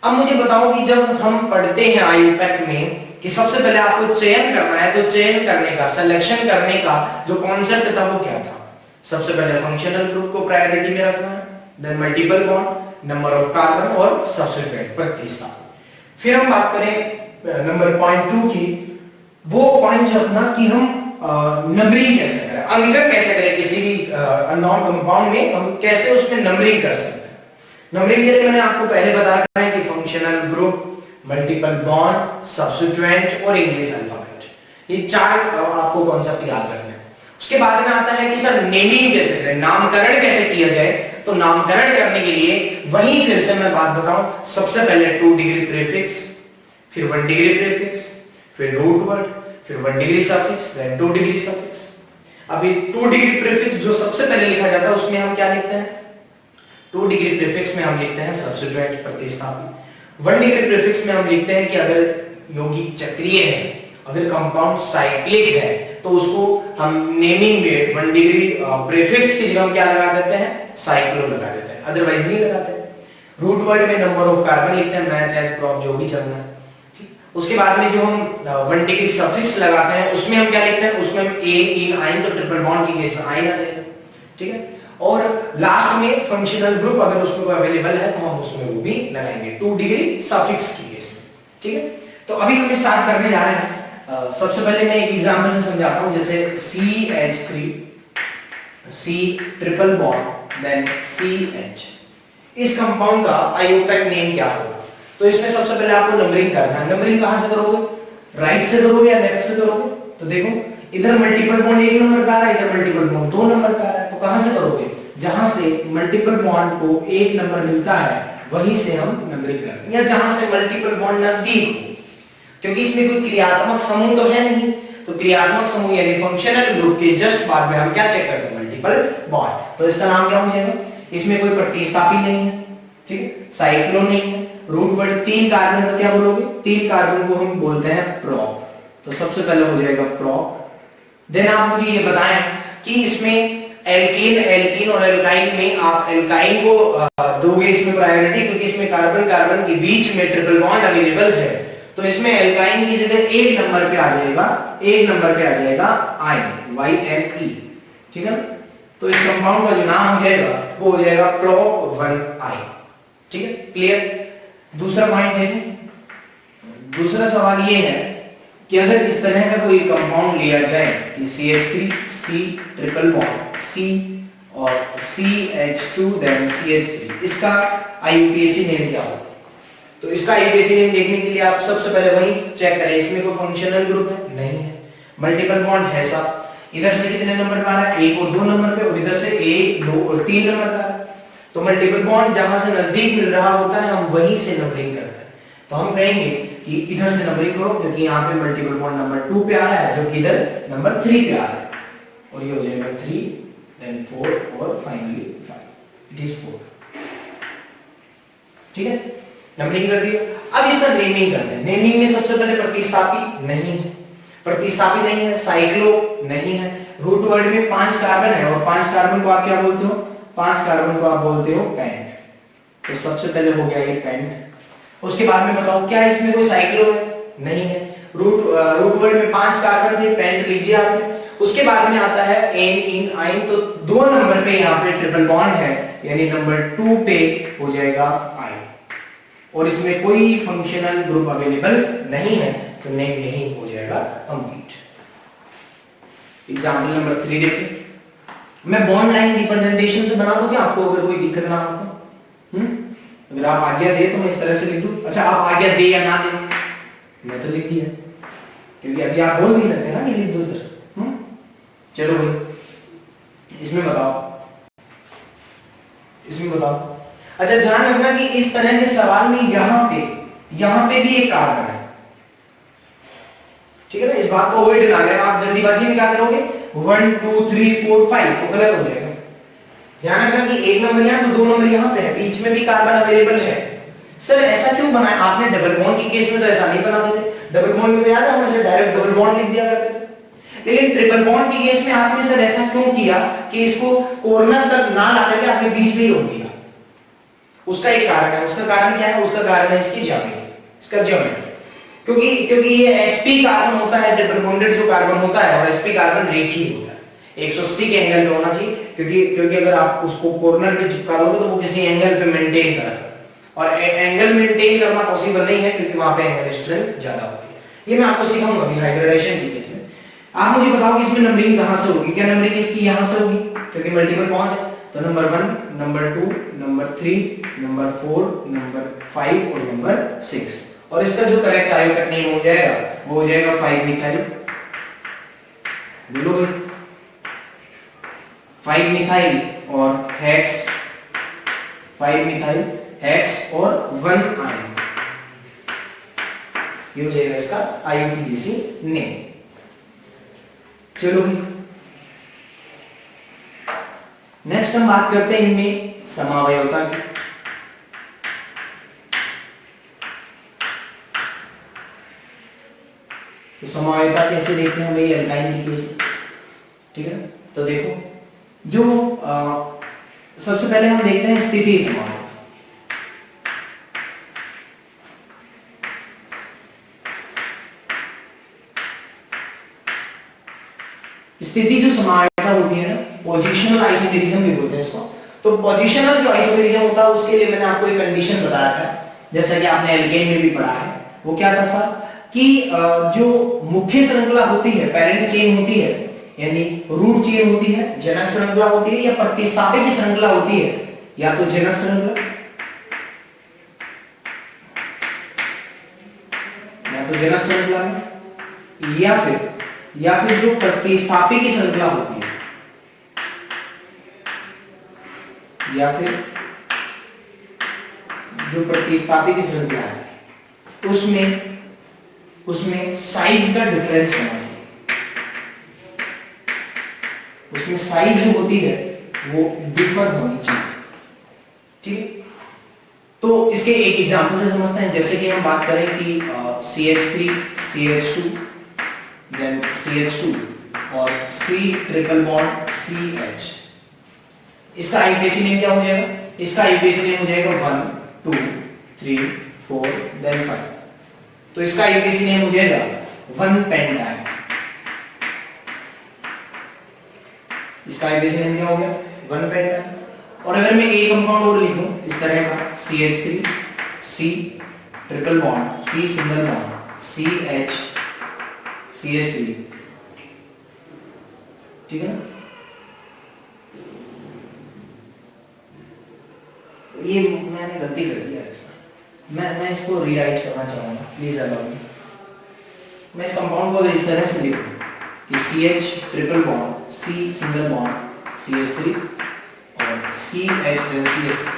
अब मुझे बताओ कि जब हम पढ़ते हैं आईयूपैक में कि सबसे पहले आपको चयन करना है, तो चयन करने का, सिलेक्शन करने का जो कॉन्सेप्ट था वो क्या था? सबसे पहले फंक्शनल ग्रुप को प्रायोरिटी में रखना है, then multiple bond, number of carbon और सब्स्टिट्यूएंट प्रतिस्थापन। फिर हम बात करें नंबर पॉइंट 2 की, वो पॉइंट रखना कि हम नंबरिंग कैसे करें, अंकन कैसे करें किसी भी अननोन कंपाउंड में, हम कैसे उसमें नंबरिंग कर सकते हैं। नंबरिंग के लिए मैंने आपको पहले बता रखा है कि functional group, multiple bond, substituent और इंग्लिश अल्फाबेट, ये 4 आपको कॉन्सेप्ट याद रखना है। उसके बाद में आता है कि सर नेमिंग कैसे करें, नामकरण कैसे किया जाए। तो नामकरण करने के लिए वहीं फिर से मैं बात बताऊं, सबसे पहले 2 डिग्री प्रीफिक्स, फिर 1 डिग्री प्रीफिक्स, फिर रूट वर्ड, फिर 1 degree suffix, then 2 degree suffix. अभी 2 डिग्री प्रीफिक्स जो सबसे पहले लिखा जाता है उसमें हम क्या लिखते हैं? 2 डिग्री प्रीफिक्स में हम लिखते हैं सब्स्टिट्यूएंट प्रतिस्थापी। 1 डिग्री प्रीफिक्स में हम लिखते हैं कि अगर यौगिक चक्रीय है, अगर कंपाउंड साइक्लिक है, तो उसको हम नेमिंग में 1 डिग्री प्रीफिक्स की जगह हम क्या लगा देते हैं? साइक्लो लगा देते हैं, अदरवाइज नहीं लगाते। रूट वर्ड में नंबर ऑफ कार्बन लिखते हैं, मैथ एज प्रॉप जो भी चलना है। ठीक, उसके बाद में जो हम 1 डिग्री सफिक्स लगाते हैं उसमें हम क्या लिखते हैं, उसमें हम इन आइन, तो ट्रिपल बॉन्ड की केस में आइन आ जाएगा, ठीक है। और लास्ट में फंक्शनल ग्रुप अगर उसमें कोई अवेलेबल है तो हम उसमें वो भी लगाएंगे 2 डिग्री सफिक्स की केस में, ठीक है। तो अभी हम स्टार्ट करने जा रहे हैं। सबसे पहले मैं एक एग्जांपल से समझाता हूं, जैसे CH3 C triple bond then CH, इस कंपाउंड का आयोपेक नेम क्या होगा? तो इसमें सबसे पहले आपको नंबरिंग करना है। नंबरिंग कहां से करोगे, राइट से करोगे या लेफ्ट से करोगे? तो देखो इधर मल्टीपल बॉन्ड 1 नंबर का आ रहा है, इधर मल्टीपल बॉन्ड 2 नंबर का आ रहा है, तो कहां से करोगे? जहां से मल्टीपल बॉन्ड को 1 नंबर मिलता है वहीं से हम नंबरिंग करेंगे, या जहां से मल्टीपल बॉन्ड नजदीक हो, क्योंकि इसमें कोई क्रियात्मक समूह तो है नहीं, तो क्रियात्मक समूह यानी फंक्शनल ग्रुप के जस्ट बाद में हम क्या चेक करते हैं, मल्टीपल बॉन्ड। तो इसका नाम क्या हो जाएगा? इसमें कोई प्रतिस्थापी नहीं है, ठीक है, साइक्लो नहीं है, रूट वर्ड 3 कार्बन को क्या बोलोगे? 3 कार्बन को हम बोलते हैं प्रोप। तो सबसे पहले हो जाएगा प्रोप। देन आप मुझे ये बताएं कि इसमें एल्कीन और एल्काइन में आप एल्काइन को दोगे इसमें प्रायोरिटी, क्योंकि इसमें कार्बन कार्बन के बीच में ट्रिपल बॉन्ड अवेलेबल है, तो इसमें एल्काइन की जगह 1 नंबर पे आ जाएगा, 1 नंबर पे आ जाएगा आइन, YNE, ठीक है। तो इस कंपाउंड का जो नाम हो जाएगा वो हो जाएगा प्रोप 1I, ठीक है, क्लियर। दूसरा पॉइंट देखें, दूसरा सवाल ये है कि अगर इस तरह का कोई कंपाउंड लिया जाए कि CH3 C triple bond C और CH2 देन CH3, इसका IUPAC नेम क्या होगा? तो इसका IUPAC नेम देखने के लिए आप सबसे पहले वही चेक करें, इसमें कोई फंक्शनल ग्रुप है? नहीं है। मल्टीपल बॉन्ड है साहब, इधर से कितने नंबर पे आ रहा है? 1 और 2 नंबर पे, और इधर से 1 2 और 3 नंबर पे आ रहा है। तो मल्टीपल बॉन्ड जहां से नजदीक मिल रहा होता है हम वहीं से नंबरिंग करते हैं। तो हम कहेंगे कि इधर से नंबरिंग करो, क्योंकि यहाँ पे मल्टीपल बॉन्ड नंबर 2 पे आ रहा है, जो कि इधर नंबर 3 पे आ रहा है, और ये हो जाएगा 3 देन 4 और फाइनली 5, इट इज 4, ठीक है। नंबरिंग कर दिया। अब इसका नेमिंग करते हैं। नेमिंग में सबसे पहले प्रतिस्थापी नहीं है, प्रतिस्थापी नहीं है, साइक्लो नहीं है, रूट वर्ड में 5 कार्बन है, और 5 कार्बन को आप क्या बोलते हो? 5 कार्बन को आप बोलते हो पेंट। तो सबसे पहले हो गया ये पेंट। उसके बाद में बताओ क्या इसमें कोई साइक्लो है? नहीं है। रूट वर्ड में 5 कार्बन थे, पेंट लिख दिया आपने। उसके बाद में आता है एन इन आइन, तो 2 नंबर पे यहाँ पे ट्रिपल बॉन्ड है, यानी नंबर 2 पे हो जाएगा आइन, और इसमें कोई फंक्शनल ग्रुप अवेलेबल नहीं है, तो नेम यही हो जाएगा कंप्लीट। एग्जाम्पल नंबर 3 देखिए। मैं बॉन्ड लाइन रिप्रेजेंटेशन से बना दूं क्या आपको, अगर कोई दिक्कत ना हो तो? अगर आप आज्ञा दे तो मैं इस तरह से लिख दूं। अच्छा, आप आज्ञा दे या ना दे, मैं तो लिख दिया, क्योंकि अभी आप बोल नहीं सकते ना कि लिख दो सर। चलो भाई, इसमें बताओ। अच्छा, ध्यान रखना कि इस तरह के सवाल में यहां पे भी एक कार्बन है, ठीक है ना। इस बात को अवॉइड करना है, आप जल्दीबाजी में क्या करोगे 1 2 3 4 5 तो गलत हो जाएगा। ध्यान रखना कि 1 नंबर यहां तो 2 नंबर यहां पे है, बीच में भी कार्बन अवेलेबल है। सर ऐसा क्यों बनाया आपने? डबल बॉन्ड की केस में तो ऐसा नहीं बनाते थे, डबल बॉन्ड में याद है हम ऐसे डायरेक्ट डबल बॉन्ड लिख दिया करते थे, लेकिन ट्रिपल बॉन्ड की केस में आपने सर ऐसा क्यों किया कि इसको कॉर्नर तक ना लाकर के आपने बीच में ही रोक दिया? उसका एक कारण है। उसका कारण क्या है? उसका कारण है इसकी ज्यामिति, इसका ज्योमेट्री। क्योंकि ये sp कार्बन होता है, ट्रिपल बॉन्डेड जो कार्बन होता है, और sp कार्बन रेखीय होता है, 180 के एंगल पे होना चाहिए, क्योंकि अगर आप उसको कॉर्नर पे चिपका दोगे तो वो किसी एंगल पे मेंटेन करेगा, और एंगल मेंटेन करना पॉसिबल नहीं है, क्योंकि वहां पे एंगल स्ट्रेंथ ज्यादा होती है। ये मैं आपको सिखाऊंगा अभी हाइब्रिडाइजेशन की केस में। आप मुझे बताओ कि इसमें नंबरिंग कहां से होगी? क्या नंबरिंग इसकी यहां से होगी, क्योंकि मल्टीपल बॉन्ड है, तो number 1 number 2 number 3 number 4 number 5 और नंबर 6, और इसका जो करेक्ट आयोटक नेम हो जाएगा वो हो जाएगा 5 मिथाइल, बोलो 5 मिथाइल और हेक्स, 5 मिथाइल हेक्स और 1 आयन, ये हो जाएगा इसका आईयूपीएसी नेम। चलो नेक्स्ट हम बात करते हैं इनमें समावयवता की। तो समावयवता कैसे देखते हैं भाई एल्काइन की केस, ठीक है। तो देखो जो सबसे पहले हम देखते हैं स्थिति समावयवता। स्थिति जो समानता होती है ना, पोजिशनल आइसोमेरिज्म भी बोलते हैं इसको। तो पोजिशनल जो आइसोमेरिज्म होता है उसके लिए मैंने आपको एक कंडीशन बताया था, जैसा कि आपने एल्केन में भी पढ़ा है। वो क्या था साहब कि जो मुख्य श्रृंखला होती है, पेरेंट चेन होती है, यानी रूट चेन होती है, जनक श्रृंखला होती है या प्रतिस्थापी की श्रृंखला होती है, या तो जनक श्रृंखला या तो जनक श्रृंखला में, या फिर जो प्रतिस्थापी की श्रृंखला होती है, या फिर जो प्रतिस्थापी की श्रृंखला है उसमें साइज का डिफरेंस होना चाहिए। उसमें साइज जो होती है वो डिफर होनी चाहिए, ठीक है। तो इसके एक एग्जांपल से समझते हैं। जैसे कि हम बात करें कि CH3 CH2 देन CH2 और C ट्रिपल बॉन्ड CH, इसका आईपीएसी नेम क्या हो जाएगा? इसका आईपीएसी नेम हो जाएगा 1 2 3 4 देन 5। तो इसका आईपीएसी नेम हो जाएगा 1 पेंटाइन। इसका आईपीएसी नेम क्या हो गया? 1 पेंटाइन। और अगर मैं एक कंपाउंड और लिखूं इस तरह का CH3 C triple bond C single bond CH CH3, ठीक है ना। ये मैंने गलती कर दिया इसमें, मैं इसको रीराइट करना चाहूंगा, प्लीज अलाउ मी। मैं इस कंपाउंड को अगर इस तरह से लिखूं कि CH triple bond C single bond CH3 और CH देन CH3,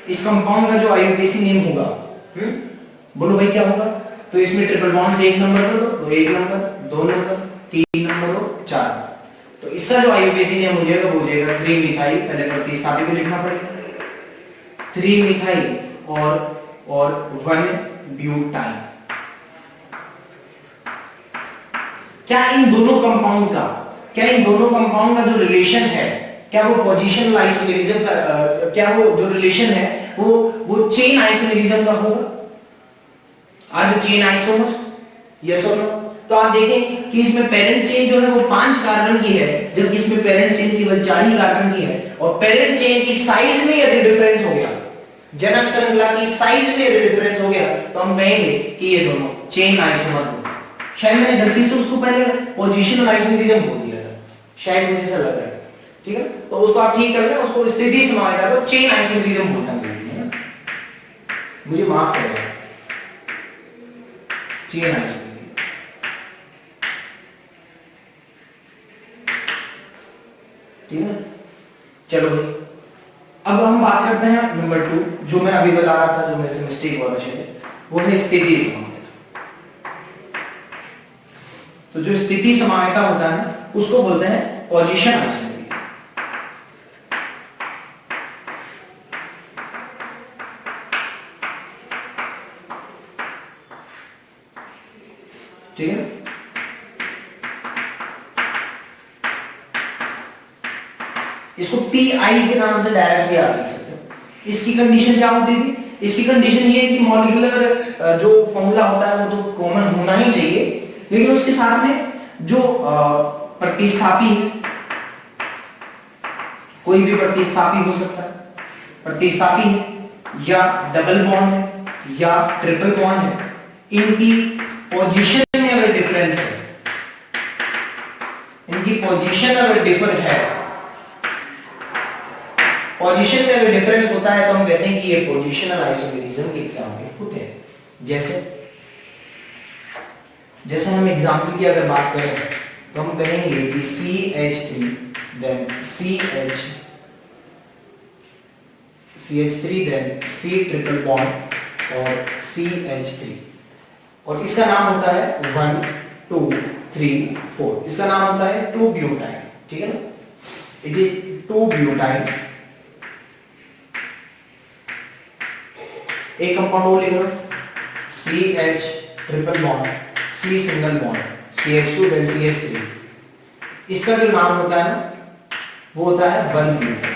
इस कंपाउंड का जो आईयूपीएसी नेम होगा, बोलो भाई क्या होगा? तो इसमें ट्रिपल बॉन्ड से एक नंबर कर दो, तो एक नंबर, दो नंबर, तीन नंबर और चार। तो इसका जो आईयूपीएसी नेम हो जाएगा वो हो जाएगा 3 मिथाइल, पहले प्रतिस्थापी को लिखना पड़ेगा, 3 मिथाइल और 1 ब्यूटाइल। क्या इन दोनों कंपाउंड का जो रिलेशन है, क्या वो पोजीशनल आइसोमेरिज्म का, क्या वो जो रिलेशन है वो चेन आइसोमेरिज्म का होगा? Are the chain isomer? Yes और नो? तो आप देखें कि इसमें पेरेंट चेन जो है वो 5 कार्बन की है, जबकि इसमें पेरेंट चेन केवल 4 ही कार्बन की है। और पेरेंट चेन की साइज में यदि डिफरेंस हो गया, जनक श्रृंखला की साइज में यदि डिफरेंस हो गया, तो हम कहेंगे कि ये दोनों चेन आइसोमर होगा। शायद मैंने गलती से उसको पहले पोजीशनल आइसोमेरिज्म बोल दिया था, शायद मुझे ऐसा लग रहा है, ठीक है। तो उसको आप ठीक कर लें, उसको स्थिति समानता को चेन आइसोमेरिज्म बोलता है, मुझे माफ करें, चेन आइसोमेरिज्म। ठीक है, चलो भाई अब हम बात करते हैं नंबर 2, जो मैं अभी बता रहा था, जो मेरे से मिस्टेक हुआ था शायद, वो है स्थिति समानता। तो जो स्थिति समानता होता है उसको बोलते हैं पोजीशन आइसोमेरिज्म। ठीक है, इसको पीआई के नाम से डायरेक्ट भी आप लिख सकते हो। इसकी कंडीशन क्या होती थी? इसकी कंडीशन ये है कि मॉलिक्यूलर जो फॉर्मूला होता है वो तो कॉमन होना ही चाहिए, लेकिन उसके साथ में जो प्रतिस्थापी है, कोई भी प्रतिस्थापी हो सकता है, प्रतिस्थापी है या डबल बॉन्ड है या ट्रिपल बॉन्ड है, इनकी पोजीशन में अगर डिफरेंस है, इनकी पोजीशन अगर डिफर है, पोजीशन में अगर डिफरेंस होता है, तो हम कहते हैं कि ये पोजीशनल आइसोमेरिज्म के एग्जांपल होते हैं। जैसे हम एग्जांपल की अगर बात करें तो हम कहेंगे कि CH3 then CH3 then C triple bond और CH3, और इसका नाम होता है 1 2 3 4, इसका नाम होता है 2 ब्यूटाइल। ठीक है ना, इट इज 2 ब्यूटाइल। एक कंपाउंड और लिख लो, CH triple bond C single bond CH2 then CH3, इसका जो नाम होता है वो होता है 1 ब्यूटाइल।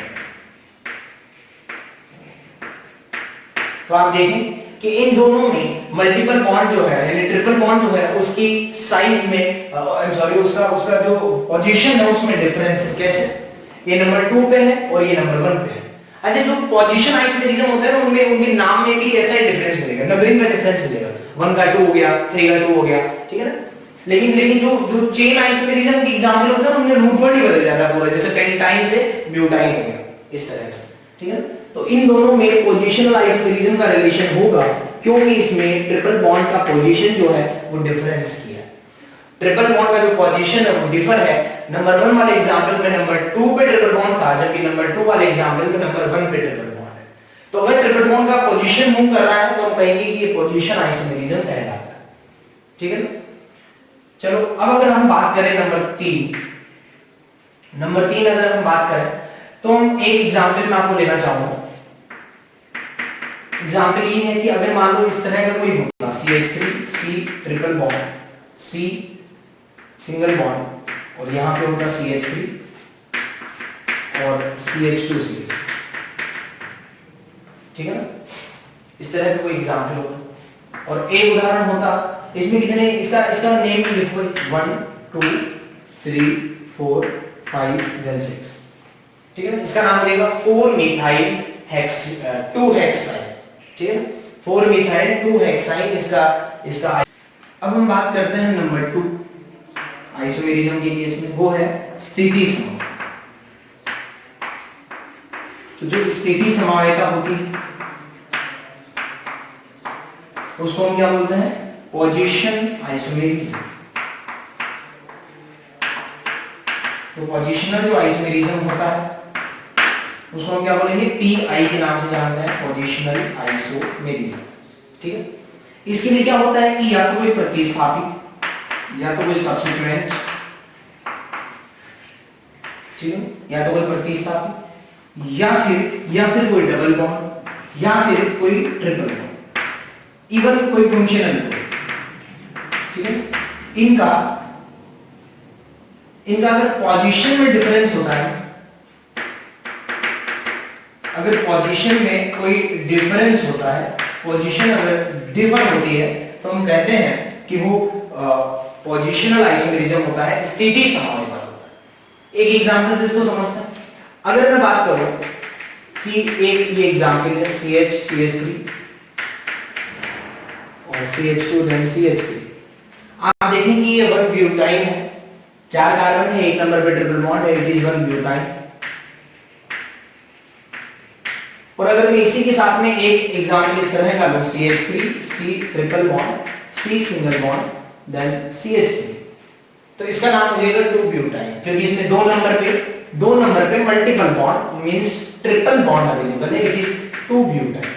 तो आप देखें कि इन दोनों में मल्टीपल बॉन्ड जो है यानी ट्रिपल बॉन्ड जो है उसकी साइज में आई एम सॉरी उसका जो पोजीशन है उसमें डिफरेंस है। कैसे? ये नंबर 2 पे है और ये नंबर 1 पे है। अच्छा, जो पोजीशन आइसोमेरिज्म होता है उनमें उनके नाम में भी ऐसा ही डिफरेंस मिलेगा, नंबरिंग का डिफरेंस मिलेगा, 1 का 2 हो गया, 3 का 2 हो गया, ठीक है ना। लेकिन जो चेन आइसोमेरिज्म की एग्जांपल होता है उनमें रूट वर्ड ही बदल जाता है पूरा, जैसे पेंटाइन से ब्यूटाइन हो गया, इस तरह से, ठीक है। तो इन दोनों में पोजीशनल आइसोमेरिज्म का रिलेशन होगा क्योंकि इसमें ट्रिपल बॉन्ड का पोजीशन जो है वो डिफरेंस किया है। ट्रिपल बॉन्ड का जो पोजीशन है वो डिफर है। नंबर 1 वाले एग्जांपल में नंबर 2 पे ट्रिपल बॉन्ड था, जबकि नंबर 2 वाले एग्जांपल में नंबर 1 पे ट्रिपल बॉन्ड है। तो अगर ट्रिपल बॉन्ड का पोजीशन मूव कर रहा है तो हम कहेंगे कि ये पोजीशन आइसोमेरिज्म कहलाता है, ठीक है ना। चलो अब अगर हम बात करें नंबर 3 अगर हम बात करें तो हम एक एग्जांपल में आपको लेना चाहूंगा। एग्जांपल ये है कि अगर मान लो इस तरह का कोई होगा CH3 C triple bond C single bond और यहां पे होगा CH3 और CH2 CH3, ठीक है ना। इस तरह का कोई एग्जांपल होगा और एक उदाहरण होता, इसमें कितने इसका नेम लिखो 1 2 3 4 5 देन 6, ठीक है ना। इसका नाम लगेगा 4 मिथाइल 2 हेक्साइन, ठीक है, 4 मिथाइल 2 हेक्साइन इसका। अब हम बात करते हैं नंबर 2 आइसोमेरिज्म के केस में, वो है स्थिति समवाय। तो जो स्थिति समवायता होती है उसको हम क्या बोलते हैं? Position isomerism. तो पोजीशनल जो आइसोमेरिज्म होता है उसको हम क्या बोलेंगे? PI के नाम से जानते हैं, पोजीशनल आइसोमेरिज्म, ठीक है। इसके लिए क्या होता है कि या तो कोई प्रतिस्थापी या तो कोई सब्स्टिट्यूएंट, ठीक है, या तो कोई प्रतिस्थापी या फिर कोई डबल बॉन्ड या फिर कोई ट्रिपल बॉन्ड, इवन कोई फंक्शनल, ठीक है। इनका अगर पोजीशन में डिफरेंस होता है, अगर पोजीशन में कोई डिफरेंस होता है, पोजीशन अगर डिफर होती है तो हम कहते हैं कि वो पोजीशनल आइसोमेरिज्म होता है, स्थिति समवायता होता है। एक एग्जांपल से इसको समझते हैं। अगर मैं बात करूं कि एक ये एग्जांपल है CH3 और CH2 देन CH3, आप देखें कि ये 1 ब्यूटाइन है, 4 कार्बन है, 1 नंबर पे ट्रिपल बॉन्ड है, इट इज 1 ब्यूटाइन। और अगर मैं इसी के साथ में एक एग्जांपल इस तरह का लूं CH3 C triple bond C single bond then CH3, तो इसका नाम हो जाएगा 2 ब्यूटाइन, क्योंकि इसमें 2 नंबर पे multiple bond means triple bond available है, इट इज 2 ब्यूटाइन।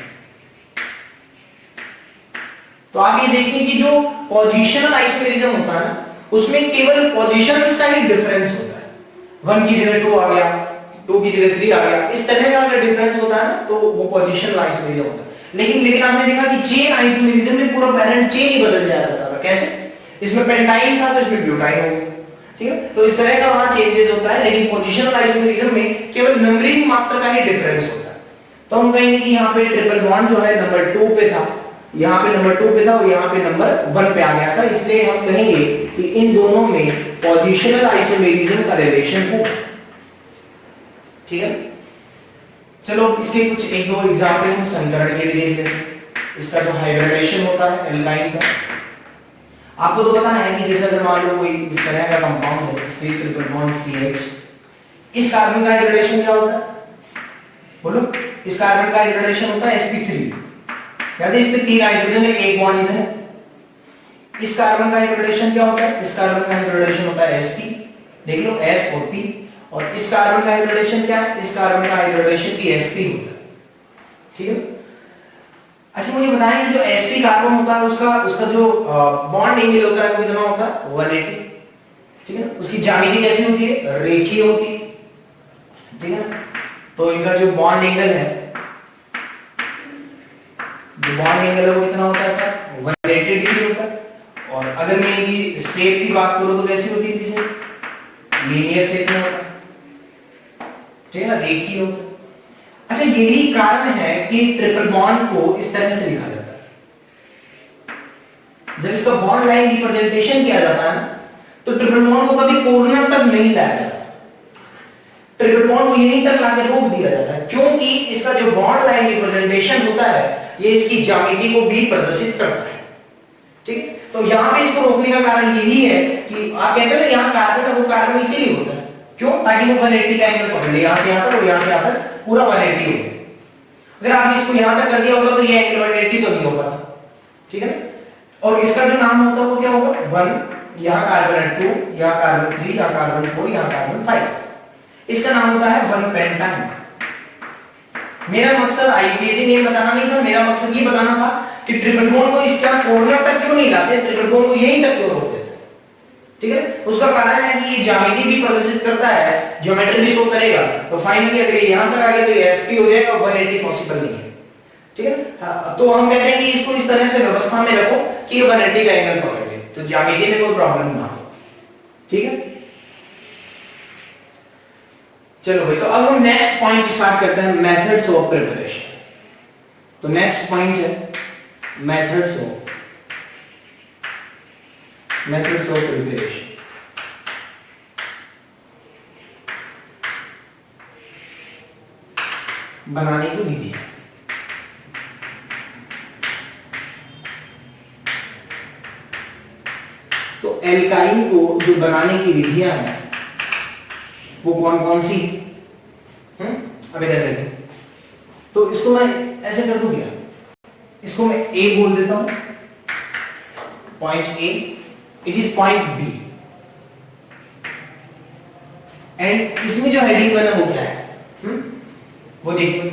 तो आप ये देखिए कि जो पोजीशनल आइसोमेरिज्म होता है ना उसमें केवल पोजीशंस का ही डिफरेंस होता है, 1 की जगह 2 आ गया, 2 की जगह 3 आ गया, इस तरह का अगर डिफरेंस होता है ना तो वो पोजीशनल आइसोमेरिज्म होता है। लेकिन आपने देखा कि चेन आइसोमेरिज्म में पूरा पैरेंट चेन ही बदल जाया करता था। कैसे? इसमें पेंटाइन था तो इसमें ब्यूटाइन हो गया, ठीक है। तो इस तरह का वहां चेंजेस होता है, लेकिन पोजीशनल आइसोमेरिज्म में केवल नंबरिंग मात्र का ही डिफरेंस होता है। तो हम कहेंगे कि यहाँ पे ट्रिपल बॉन्ड जो है नंबर 2 पे था, यहाँ पे नंबर 2 पे था और यहाँ पे नंबर 1 पे आ गया था, इसलिए हम कहेंगे कि इन दोनों में पोजीशनल आइसोमेरिज्म का रिलेशन हो, ठीक है। चलो इसके कुछ 1-2 एग्जांपल हम संकरण के लिए देख लेते हैं। इसका जो हाइब्रिडेशन होता है एल्काइन का, आपको तो पता है कि जैसे अगर मान लो कोई इस तरह का कंपाउंड है C ट्रिपल बॉन्ड CH, इस कार्बन का हाइब्रिडेशन क्या होता है? बोलो, इस कार्बन का हाइब्रिडेशन होता है sp3, यानी इस पे 3 हाइड्रोजन है, 1 बॉन्ड इधर है। इस कार्बन का हाइब्रिडेशन क्या होता है? इस कार्बन का हाइब्रिडेशन होता है sp, देख लो S और P, और इस कार्बन का हाइब्रिडेशन क्या है? इस कार्बन का हाइब्रिडेशन भी sp होता है, ठीक है। अच्छा मुझे बताएं कि जो sp कार्बन होता है उसका जो बॉन्ड एंगल होता है वो कितना होता है? 180, ठीक है। उसकी ज्यामिति कैसी होती है? रेखीय होती है, ठीक है ना। तो इनका जो बॉन्ड एंगल है, जो बॉन्ड एंगल है वो कितना होता है सर? 180 डिग्री होता है। और अगर मैं इनकी शेप की बात करूं तो कैसी होती है? किसी लीनियर शेप में होता है, ठीक है ना, रेखीय होता है। अच्छा यही कारण है कि ट्रिपल बॉन्ड को इस तरह से लिखा जाता है, जब इसका बॉन्ड लाइन रिप्रेजेंटेशन किया जाता है ना, तो ट्रिपल बॉन्ड को कभी कोर्नर तक नहीं लाया जाता, ट्रिपल बॉन्ड को यहीं तक लाके रोक दिया जाता है, क्योंकि इसका जो बॉन्ड लाइन रिप्रेजेंटेशन होता है ये इसकी ज्यामिति को भी प्रदर्शित करता है। ठीक है, तो यहाँ पे इसको रोकने का कारण यही है कि आप कहते हो ना यहाँ कार्बन है, वो कार्बन इसीलिए होता है, क्यों? ताकि वो 180 का एंगल पकड़ ले, यहां से यहां तक और यहां से यहां तक पूरा 180 हो गया। अगर आपने इसको यहां तक कर दिया होगा तो ये एंगल 180 तो नहीं होगा, ठीक है ना? और इसका जो नाम होता है वो क्या होगा? 1, यहाँ कार्बन 2, यहाँ कार्बन 3, यहाँ कार्बन 4, यहाँ कार्बन 5। इसका नाम होता है 1 पेंटान। मेरा मकसद आईपीएसी नेम बताना नहीं था, मेरा मकसद ये बताना था कि ट्रिपल बॉन्ड को इसका कोर्नर तक क्यों नहीं लाते, ट्रिपल बॉन्ड को यहीं तक क्यों रोकते हैं। ठीक है, उसका कारण है कि ये ज्यामिति भी प्रदर्शित करता है, ज्योमेट्री भी शो करेगा, तो फाइनली अगर ये यहां तक आ गया तो ये एसपी हो जाएगा, 180 पॉसिबल नहीं है। ठीक है, तो हम कहते हैं कि इसको इस तरह से व्यवस्था में रखो कि ये 180 का एंगल पकड़ ले, तो ज्यामिति में कोई प्रॉब्लम ना हो। ठीक है, चलो भाई, तो अब हम नेक्स्ट पॉइंट स्टार्ट करते हैं, मेथड्स ऑफ प्रिपरेशन। तो नेक्स्ट पॉइंट है मेथड्स ऑफ प्रिपरेशन। बनाने की विधि। तो एल्काइन को जो बनाने की विधियां हैं वो कौन कौन सी? अब इधर देखो, तो इसको मैं ऐसे कर दूं क्या? इसको मैं ए बोल देता हूं, point A, it is point B, and इसमें जो हेडिंग बना वो क्या है? वो देखिए।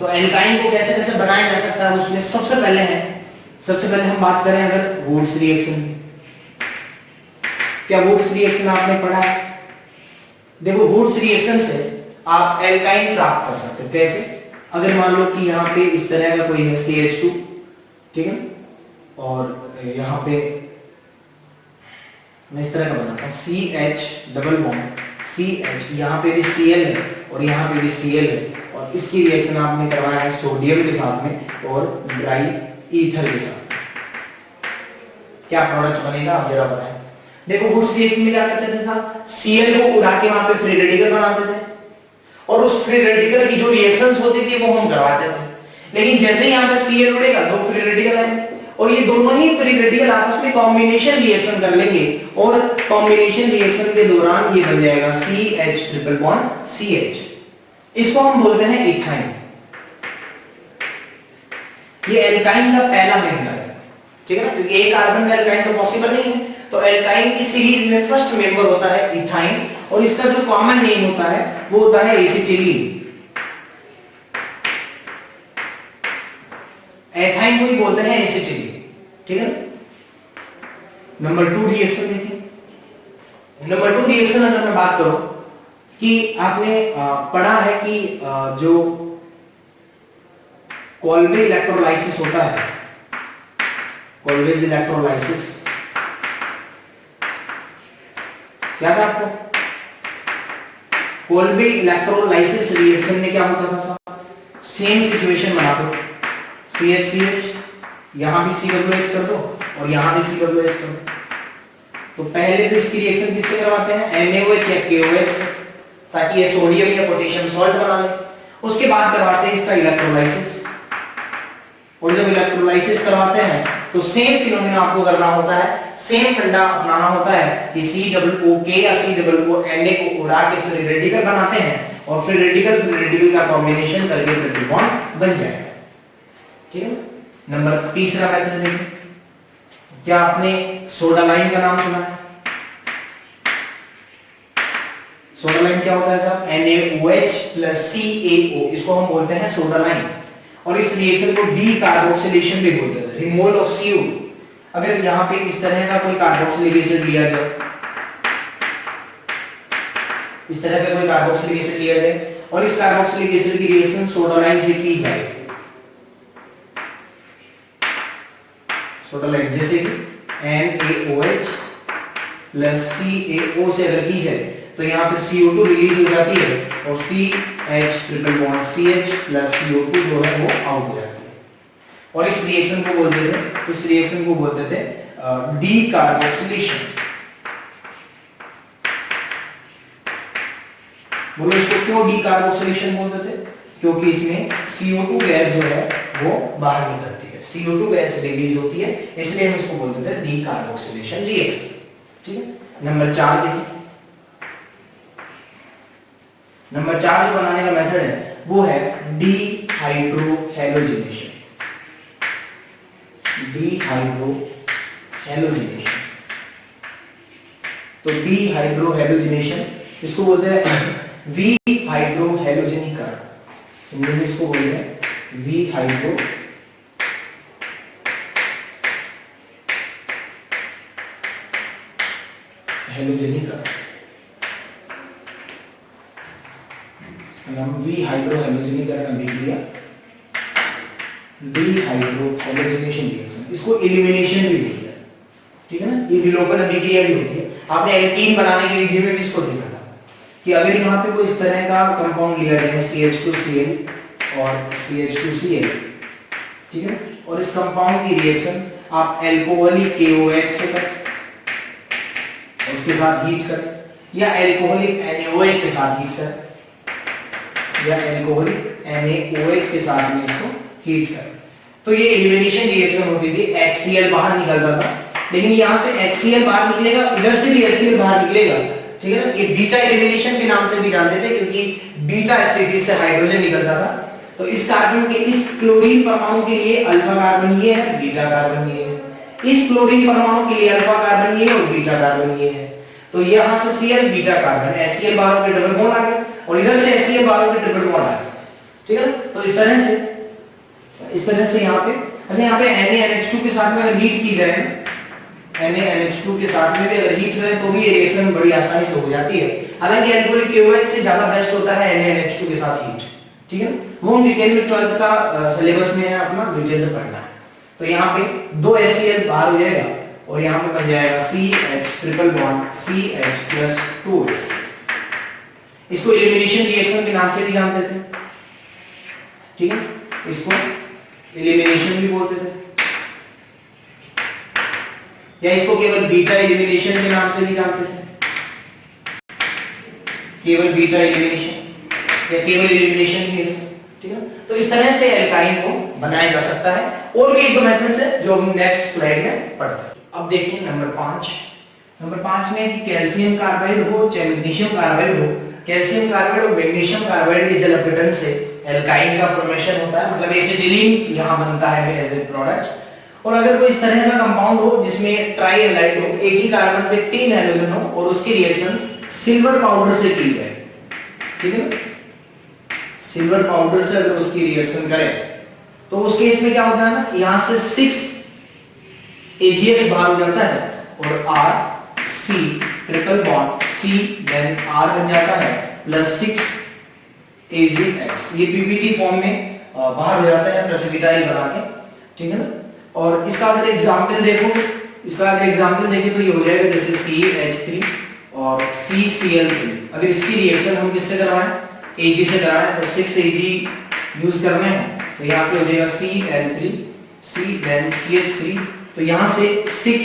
तो एल्काइन को कैसे कैसे बनाया जा सकता है, उसमें सबसे पहले हम बात करें अगर वुड्स रिएक्शन। क्या वुड्स रिएक्शन आपने पढ़ा है? देखो, वुड्स रिएक्शन से आप एल्काइन प्राप्त कर सकते हैं। कैसे? अगर मान लो कि यहाँ पे इस तरह का कोई है CH2, ठीक है, और यहाँ पे मैं इस तरह का बनाता हूँ CH डबल बॉन्ड CH, यहाँ पे भी Cl है और यहाँ पे भी Cl है, और इसकी रिएक्शन आपने करवाया है सोडियम के साथ में और ड्राई ईथर के साथ। क्या प्रोडक्ट बनेगा आप जरा बताएं। देखो, वुड्स रिएक्शन में क्या करते थे साहब? Cl को उड़ा के वहां पे फ्री रेडिकल बनाते थे, और उस फ्री रेडिकल की जो रिएक्शंस होती थी वो हम करवाते थे। लेकिन जैसे ही यहाँ पे Cl उड़ेगा दो फ्री रेडिकल आएंगे, और ये दोनों ही फ्री रेडिकल आपस में कॉम्बिनेशन रिएक्शन कर लेंगे, और कॉम्बिनेशन रिएक्शन के दौरान ये बन जाएगा CH ट्रिपल बॉन्ड CH। इसको हम बोलते हैं इथाइन। ये एल्काइन का पहला मेंबर है, ठीक है ना, क्योंकि एक कार्बन का एल्काइन तो पॉसिबल नहीं है। तो एल्काइन की सीरीज में फर्स्ट मेंबर होता है इथाइन, और इसका जो कॉमन नेम होता है वो होता है एसिटिलीन। एथाइन को ही बोलते हैं एसिटिलीन, ठीक है। नंबर 2 रिएक्शन देखिए। नंबर 2 रिएक्शन अगर मैं बात करूं कि आपने पढ़ा है कि जो कोल्बे इलेक्ट्रोलाइसिस होता है, कोल्बेज इलेक्ट्रोलाइसिस, याद है आपको? कोल्बे इलेक्ट्रोलाइसिस रिएक्शन में क्या होता था साहब? सेम सिचुएशन बना दो, CH यहां भी COH कर दो और यहां भी COH कर दो। तो पहले तो इसकी रिएक्शन किससे करवाते हैं? NaOH या KOH, ताकि ये सोडियम या पोटेशियम सॉल्ट बना ले। उसके बाद करवाते हैं इसका इलेक्ट्रोलाइसिस, और जब इलेक्ट्रोलाइसिस करवाते हैं तो सेम फिनोमेना आपको करना होता है, सेम फंडा अपनाना होता है कि COOK या COONA को उड़ा के फ्री रेडिकल बनाते हैं, और फ्री रेडिकल का कॉम्बिनेशन करके ट्रिपल बॉन्ड बन जाएगा, ठीक है। नंबर तीसरा मेथड देखिए। क्या आपने सोडा लाइम का नाम सुना है? सोडा लाइम क्या होता है साहब? NaOH प्लस CaO, इसको हम बोलते हैं सोडा लाइम, और इस रिएक्शन को डी कार्बोक्सिलेशन भी बोलते हैं, रिमूवल ऑफ CO। अगर यहाँ पे इस तरह का कोई कार्बोक्सिलिक एसिड लिया जाए, इस तरह का कोई कार्बोक्सिलिक एसिड लिया जाए और इस कार्बोक्सिलिक एसिड की रिएक्शन सोडा लाइम से की जाए, सोडा लाइम जैसे कि NaOH प्लस CaO से अगर की जाए तो यहाँ पे CO2 रिलीज हो जाती है और CH triple bond CH plus CO2 जो है वो आउट हो जाती है। और इस रिएक्शन को बोलते थे डी कार्बोक्सिलेशन। बोलो इसको क्यों डी कार्बोक्सिलेशन बोलते थे? क्योंकि इसमें CO2 गैस जो है वो बाहर निकलती है, CO2 गैस रिलीज होती है, इसलिए हम इसको बोलते थे डी कार्बोक्सिलेशन रिएक्शन। ठीक है। नंबर 4 देखिए, नंबर 4 जो बनाने का मेथड है वो है डीहाइड्रोहैलोजिनेशन। डीहाइड्रोहैलोजिनेशन, तो डीहाइड्रोहैलोजिनेशन इसको बोलते हैं वी हाइड्रोहैलोजनीकरण, हिंदी में इसको बोलते हैं वी हाइड्रो हैलोजनीकरण, नाम वी हाइड्रोहैलोजनीकरण अभिक्रिया, डीहाइड्रोहैलोजिनेशन रिएक्शन। इसको एलिमिनेशन भी बोलते हैं। ठीक है ना, ये विलोपन अभिक्रिया भी होती है। आपने एल्कीन बनाने की विधि में भी इसको देखा था कि अगर यहाँ पे कोई इस तरह का कंपाउंड लिया जाए CH2Cl और CH2Cl, ठीक है, और इस कंपाउंड की रिएक्शन आप एल्कोहलिक KOH से करें, इसके साथ हीट करें, या एल्कोहलिक NaOH के साथ हीट करें, या एल्कोहलिक NaOH के साथ में इसको हीट करें, तो ये एलिमिनेशन रिएक्शन होती थी। HCl बाहर निकलता था, लेकिन यहाँ से HCl बाहर निकलेगा, इधर से भी HCl बाहर निकलेगा। ठीक है ना, ये बीटा एलिमिनेशन के नाम से भी जानते थे, क्योंकि बीटा स्थिति से हाइड्रोजन निकलता था। तो इस कार्बन के, इस क्लोरीन परमाणु के लिए अल्फा कार्बन ये है, बीटा कार्बन ये है। इस क्लोरीन परमाणु के लिए अल्फा कार्बन ये है और बीटा कार्बन ये है। तो यहाँ से Cl बीटा कार्बन, HCl बाहर होकर डबल बॉन्ड आ गया, और इधर से HCl बाहर होकर ट्रिपल बॉन्ड आ गया। ठीक है ना, तो इस तरह से यहाँ पे, अच्छा यहाँ पे NaNH2 के साथ में अगर हीट की जाए, NaNH2 के साथ में भी अगर हीट करें तो भी ये रिएक्शन बड़ी आसानी से हो जाती है। हालांकि एल्कोहलिक KOH से ज्यादा बेस्ट होता है NaNH2 के साथ हीट। ठीक है, वो हम डिटेल में 12th का सिलेबस में है, अपना डिटेल से पढ़ना है। तो यहाँ पे 2 HCl बाहर हो जाएगा और यहाँ पे बन जाएगा CH ट्रिपल बॉन्ड CH+2S। इसको एलिमिनेशन रिएक्शन के नाम से भी जानते थे। ठीक है, इसको एलिमिनेशन भी बोलते थे, या इसको केवल बीटा एलिमिनेशन के नाम से भी जानते थे, केवल बीटा एलिमिनेशन या केवल एलिमिनेशन रिएक्शन। ठीक है, तो इस तरह से एल्काइन को बनाया जा सकता है, और भी एक दो मेथड्स है जो हम नेक्स्ट स्लाइड में पढ़ते हैं। अब देखिए नंबर 5 में कि कैल्शियम कार्बाइड हो चाहे मैग्नीशियम कार्बाइड हो, कैल्शियम कार्बाइड और मैग्नीशियम कार्बाइड के जल अपघटन से एल्काइन का फॉर्मेशन होता है, मतलब एसिटिलीन यहां बनता है एज ए प्रोडक्ट। और अगर कोई इस तरह का कंपाउंड हो जिसमें ट्राई हैलाइड हो, एक ही कार्बन पे 3 हाइड्रोजन हो, और उसकी रिएक्शन सिल्वर पाउडर से की जाए, ठीक है, सिल्वर पाउडर से अगर उसकी रिएक्शन करें तो उस केस में क्या होता है ना, यहां से 6 AgX बाहर हो जाता है, और RC triple bond C then R बन जाता है प्लस 6 AgX। ये PPT फॉर्म में बाहर हो जाता है प्रेसिपिटाइल बना के। ठीक है ना, और इसका अगर एग्जांपल देखो, तो ये हो जाएगा जैसे CH3 और CCl3। अगर इसकी रिएक्शन हम किससे करवाएं, Ag से कराएं, तो 6 Ag यूज करने हैं, तो यहाँ पे हो जाएगा Cl3 C देन CH3, तो यहाँ से 6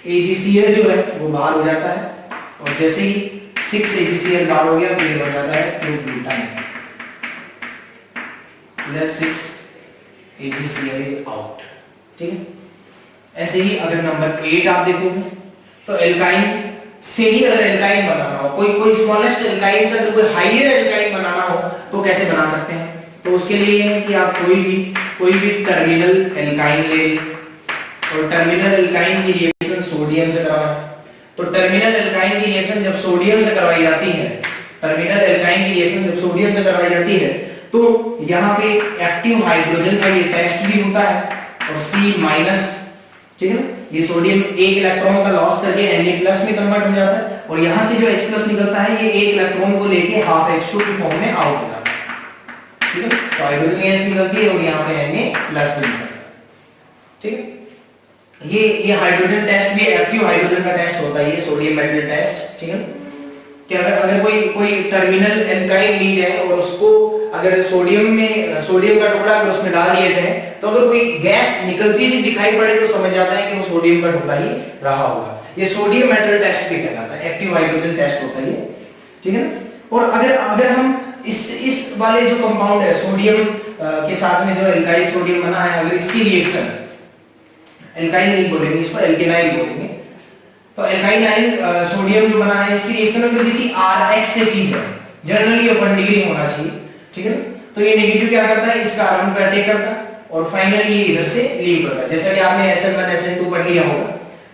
AgCl जो है वो बाहर हो जाता है, और जैसे ही 6 AgCl बाहर हो गया तो ये बन जाता है 2-ब्यूटाइन प्लस 6 AgCl इज आउट। ठीक है, ऐसे ही अगर नंबर 8 आप देखोगे तो एल्काइन से ही अगर एल्काइन बनाना हो, कोई स्मॉलेस्ट एल्काइन से अगर कोई हाईयर एल्काइन बनाना हो तो कैसे बना सकते हैं, तो उसके लिए है कि आप कोई भी टर्मिनल एल्काइन ले, और टर्मिनल एल्काइन की रिएक्शन सोडियम से करवाएं। तो टर्मिनल एल्काइन की रिएक्शन जब सोडियम से करवाई जाती है, तो यहाँ पे एक्टिव हाइड्रोजन का ये टेस्ट भी होता है, और C-, ठीक है ना, ये सोडियम एक इलेक्ट्रॉन का लॉस करके Na+ में कन्वर्ट हो जाता है, और यहाँ से जो H+ निकलता है ये एक इलेक्ट्रॉन को लेके हाफ H2 की फॉर्म में आउट हो जाता है। ठीक है, तो हाइड्रोजन गैस निकलती है और यहाँ पे Na+ मिलता है। ठीक है, ये हाइड्रोजन टेस्ट भी एक्टिव हाइड्रोजन का टेस्ट होता है, ये सोडियम मेटल टेस्ट। ठीक है, कि अगर कोई टर्मिनल एल्काइल ली जाए और उसको अगर सोडियम का टुकड़ा अगर उसमें डाल दिया जाए तो अगर कोई गैस निकलती सी दिखाई पड़े तो समझ जाता है कि वो सोडियम का टुकड़ा ही रहा होगा। ये सोडियम मेटल टेस्ट भी कहलाता है, एक्टिव हाइड्रोजन टेस्ट होता है ये, ठीक है ना। और अगर हम इस वाले जो कंपाउंड है सोडियम के साथ में जो एल्काइल सोडियम बना है, अगर इसकी रिएक्शन, एल्काइल नहीं बोलेंगे इसको, एल्केनाइल बोलेंगे, तो एल्काइल सोडियम जो बना है इसकी रिएक्शन अगर किसी RH से की जाए, जनरली अपन डिग्री होना चाहिए, ठीक है। तो ये नेगेटिव क्या करता है, इस कार्बन को अटैक करता है और फाइनली ये इधर से लीव करता है। जैसा कि आपने SN1 SN2 पढ़ लिया होगा,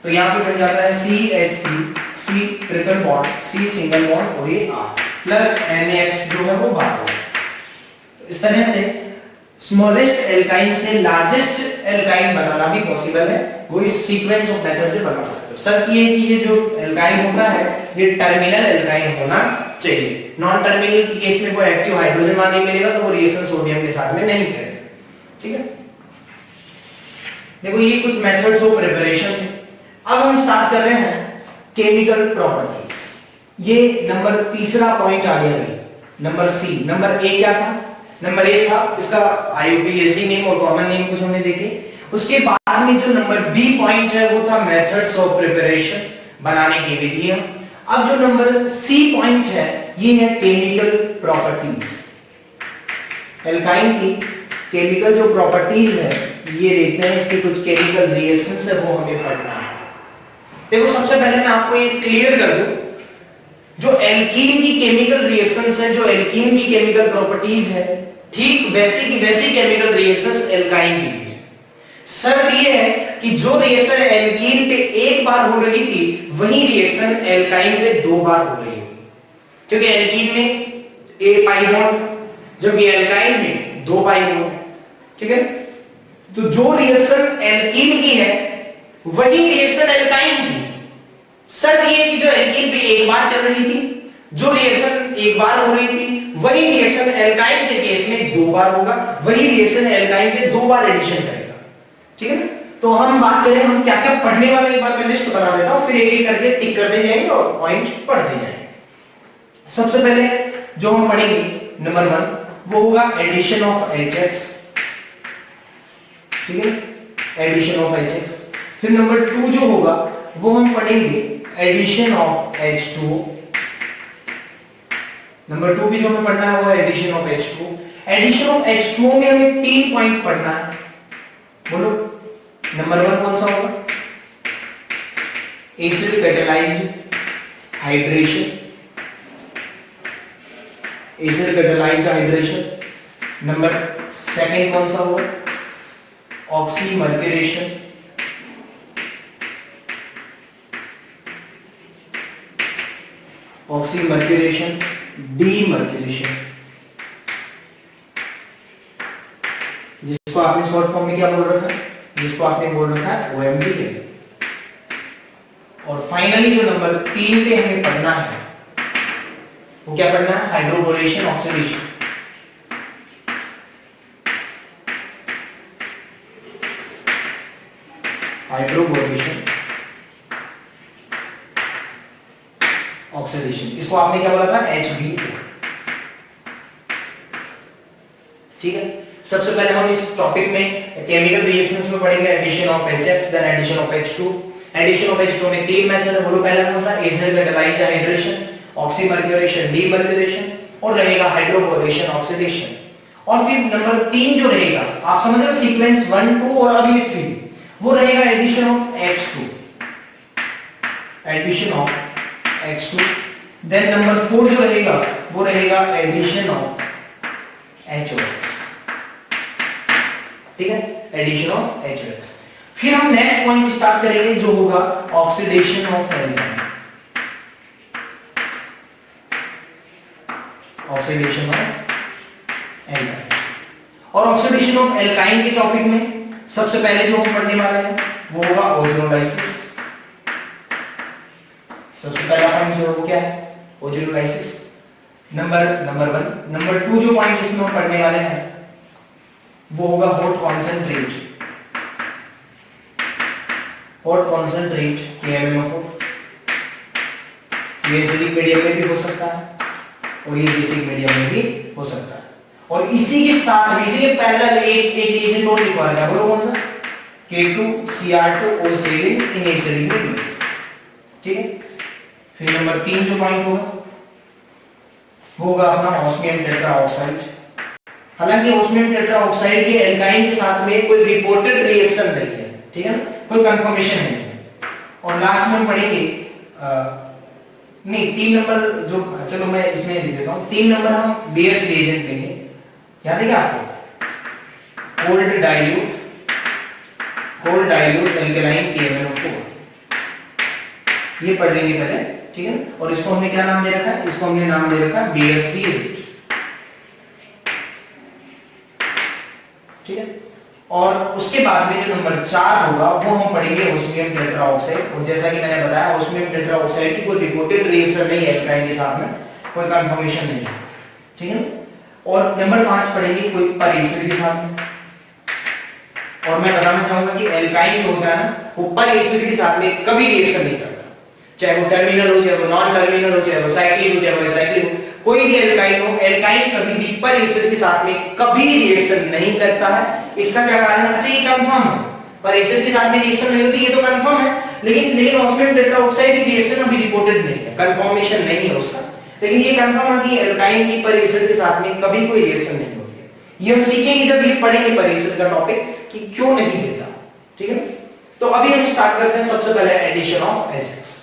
तो यहाँ पे बन जाता है CH3 C triple bond C single bond और ये R प्लस NH जो है वो बाहर होगा। तो इस तरह से स्मॉलेस्ट एल्काइन से लार्जेस्ट एल्काइन बनाना भी पॉसिबल है, वो इस सीक्वेंस ऑफ मेथड से बना सकते हो। शर्त ये है कि ये जो एल्काइन होता है ये टर्मिनल एल्काइन होना चाहिए। नॉन टर्मिनल के केस में कोई एक्टिव हाइड्रोजन वहां नहीं मिलेगा तो वो रिएक्शन सोडियम के साथ में नहीं करेगा, ठीक है। देखो ये कुछ मेथड्स ऑफ प्रिपरेशन है। अब हम स्टार्ट कर रहे हैं केमिकल प्रॉपर्टीज। ये नंबर तीसरा पॉइंट आ गया भाई, नंबर सी। नंबर ए क्या था, नंबर ए था इसका IUPAC नेम और कॉमन नेम कुछ हमने देखे। उसके बाद में जो नंबर बी पॉइंट है वो था मेथड्स ऑफ प्रिपरेशन, बनाने की विधियां। अब जो नंबर सी पॉइंट है ये है केमिकल प्रॉपर्टीज। एल्काइन की केमिकल जो प्रॉपर्टीज है ये देखते हैं, इसके कुछ केमिकल रिएक्शंस है वो हमें पढ़ना है। देखो सबसे पहले मैं आपको ये क्लियर कर दूं, जो एल्कीन की केमिकल रिएक्शंस है, जो एल्कीन की केमिकल प्रॉपर्टीज है, ठीक वैसी की वैसी केमिकल रिएक्शंस एल्काइन की भी है। शर्त ये है कि जो रिएक्शन एल्कीन पे एक बार हो रही थी वही रिएक्शन एल्काइन पे 2 बार हो रही होगी, क्योंकि एल्कीन में A पाई बॉन्ड जबकि एल्काइन में 2 पाई बॉन्ड, ठीक है। तो जो रिएक्शन एल्कीन की है वही रिएक्शन एल्काइन की। शर्त ये कि जो एल्कीन पे एक बार चल रही थी, जो रिएक्शन एक बार हो रही थी वही रिएक्शन एल्काइन के केस में 2 बार होगा, वही रिएक्शन एल्काइन पे 2 बार एडिशन करेगा, ठीक है ना। तो हम बात करें हम क्या क्या पढ़ने वाले, एक बार मैं लिस्ट बना देता हूं, फिर एक एक करके टिक करते जाएंगे और पॉइंट पढ़ते जाएंगे। सबसे पहले जो हम पढ़ेंगे नंबर 1 वो होगा एडिशन ऑफ HX, ठीक है, एडिशन ऑफ HX। फिर नंबर 2 जो होगा वो हम पढ़ेंगे एडिशन ऑफ H2। नंबर 2 भी जो हमें पढ़ना है वो addition of H2। Addition of H2 में हमें 3 पॉइंट पढ़ना है, बोलो। नंबर 1 कौन सा होगा, acid catalysed hydration, acid catalysed hydration. Number 2 कौन सा होगा, ऑक्सीमर्क्यूरेशन, ऑक्सीमर्क्यूरेशन, डीमर्क्यूरेशन, जिसको आपने शॉर्ट फॉर्म में क्या बोल रखा है, जिसको आपने बोल रखा है OMD के। और फाइनली जो नंबर 3 पे हमें पढ़ना है वो क्या पढ़ना है, हाइड्रोबोरेशन ऑक्सीडेशन। हाइड्रोबोरेशन ऑक्सीडेशन, इसको आपने क्या बोला था, HB, ठीक है। सबसे पहले हम इस टॉपिक में केमिकल रिएक्शंस में पढ़ेंगे addition of HX, then addition of H2। Addition of H2 में 3 मेथड है, बोलो पहला कौन सा, acid catalysed hydration, oxymercuration, demercuration और रहेगा हाइड्रोबोरेशन ऑक्सीडेशन। और फिर नंबर 3 जो रहेगा, आप समझ रहे हो सीक्वेंस 1 2 और अभी 3, वो रहेगा addition of H2, addition of H2। Then number 4 जो रहेगा वो रहेगा एडिशन ऑफ HOX, ठीक है, एडिशन ऑफ HOX। फिर हम नेक्स्ट पॉइंट स्टार्ट करेंगे जो होगा oxidation of alkyne, oxidation of alkyne. और ऑक्सीडेशन ऑफ एल्काइन के टॉपिक में सबसे पहले जो हम पढ़ने वाले हैं वो होगा ओजोनोलाइसिस। सबसे पहला पॉइंट जो है वो क्या है, ओजोनोलाइसिस। नंबर 1। नंबर 2 जो पॉइंट इसमें हम पढ़ने वाले हैं वो होगा hot concentrate, hot concentrate KMnO4, ये एसिडिक मीडियम में भी हो सकता है और ये बेसिक मीडियम में भी हो सकता है। और इसी के साथ में, इसी के पैरेलल एक रिएजेंट और लिखवा रहा है, बोलो कौन सा? K2Cr2O7 इन एसिडिक मीडियम। ठीक है, फिर नंबर 3 जो पॉइंट होगा अपना ऑस्मियम टेट्राऑक्साइड। हालांकि ऑस्मियम टेट्राऑक्साइड के एल्काइन के साथ में कोई रिपोर्टेड रिएक्शन नहीं है, ठीक है ना, कोई कंफर्मेशन नहीं है। और लास्ट में हम पढ़ेंगे नहीं 3 नंबर जो, चलो मैं इसमें लिख देता हूं, 3 नंबर हम बेयर्स रिएजेंट लेंगे, याद है क्या आपको? कोल्ड डाइल्यूट एल्कलाइन KMnO4, ये पढ़ लेंगे पहले, ठीक है। और इसको हमने क्या नाम दे रखा है? इसको हमने नाम दे रखा है बेयर्स रिएजेंट, ठीक है। और उसके बाद में जो नंबर 4 होगा वो हम पढ़ेंगे ऑस्मियम टेट्राऑक्साइड। और जैसा कि मैंने बताया ऑस्मियम टेट्राऑक्साइड की कोई रिपोर्टेड रिएक्शन नहीं है एल्काइन के साथ में, कोई कंफर्मेशन नहीं है, ठीक है। और नंबर 5 पढ़ेंगे कोई पर एसिड के साथ में। और मैं बताना चाहूंगा कि एल्काइन जो होता है ना, वो पर एसिड के साथ में कभी रिएक्शन नहीं करता, चाहे वो टर्मिनल हो, चाहे वो नॉन टर्मिनल हो, चाहे वो साइक्लिक हो, चाहे वो एसाइक्लिक हो, कोई भी एल्काइन हो, एल्काइन कभी भी पर एसिड के साथ में कभी रिएक्शन नहीं करता है। इसका क्या कारण है? अच्छा ये कंफर्म है, पर एसिड के साथ में रिएक्शन नहीं होती, ये तो कंफर्म है, लेकिन ऑस्मियम टेट्राऑक्साइड की रिएक्शन अभी रिपोर्टेड नहीं है, कंफर्मेशन नहीं है उसका, लेकिन ये कंफर्म है कि एल्काइन की पर एसिड के साथ में कभी कोई रिएक्शन नहीं होती है। ये हम सीखेंगे जब ये पढ़ेंगे पर एसिड का टॉपिक कि क्यों नहीं देता, ठीक है। तो अभी हम स्टार्ट करते हैं सबसे पहले एडिशन ऑफ HX।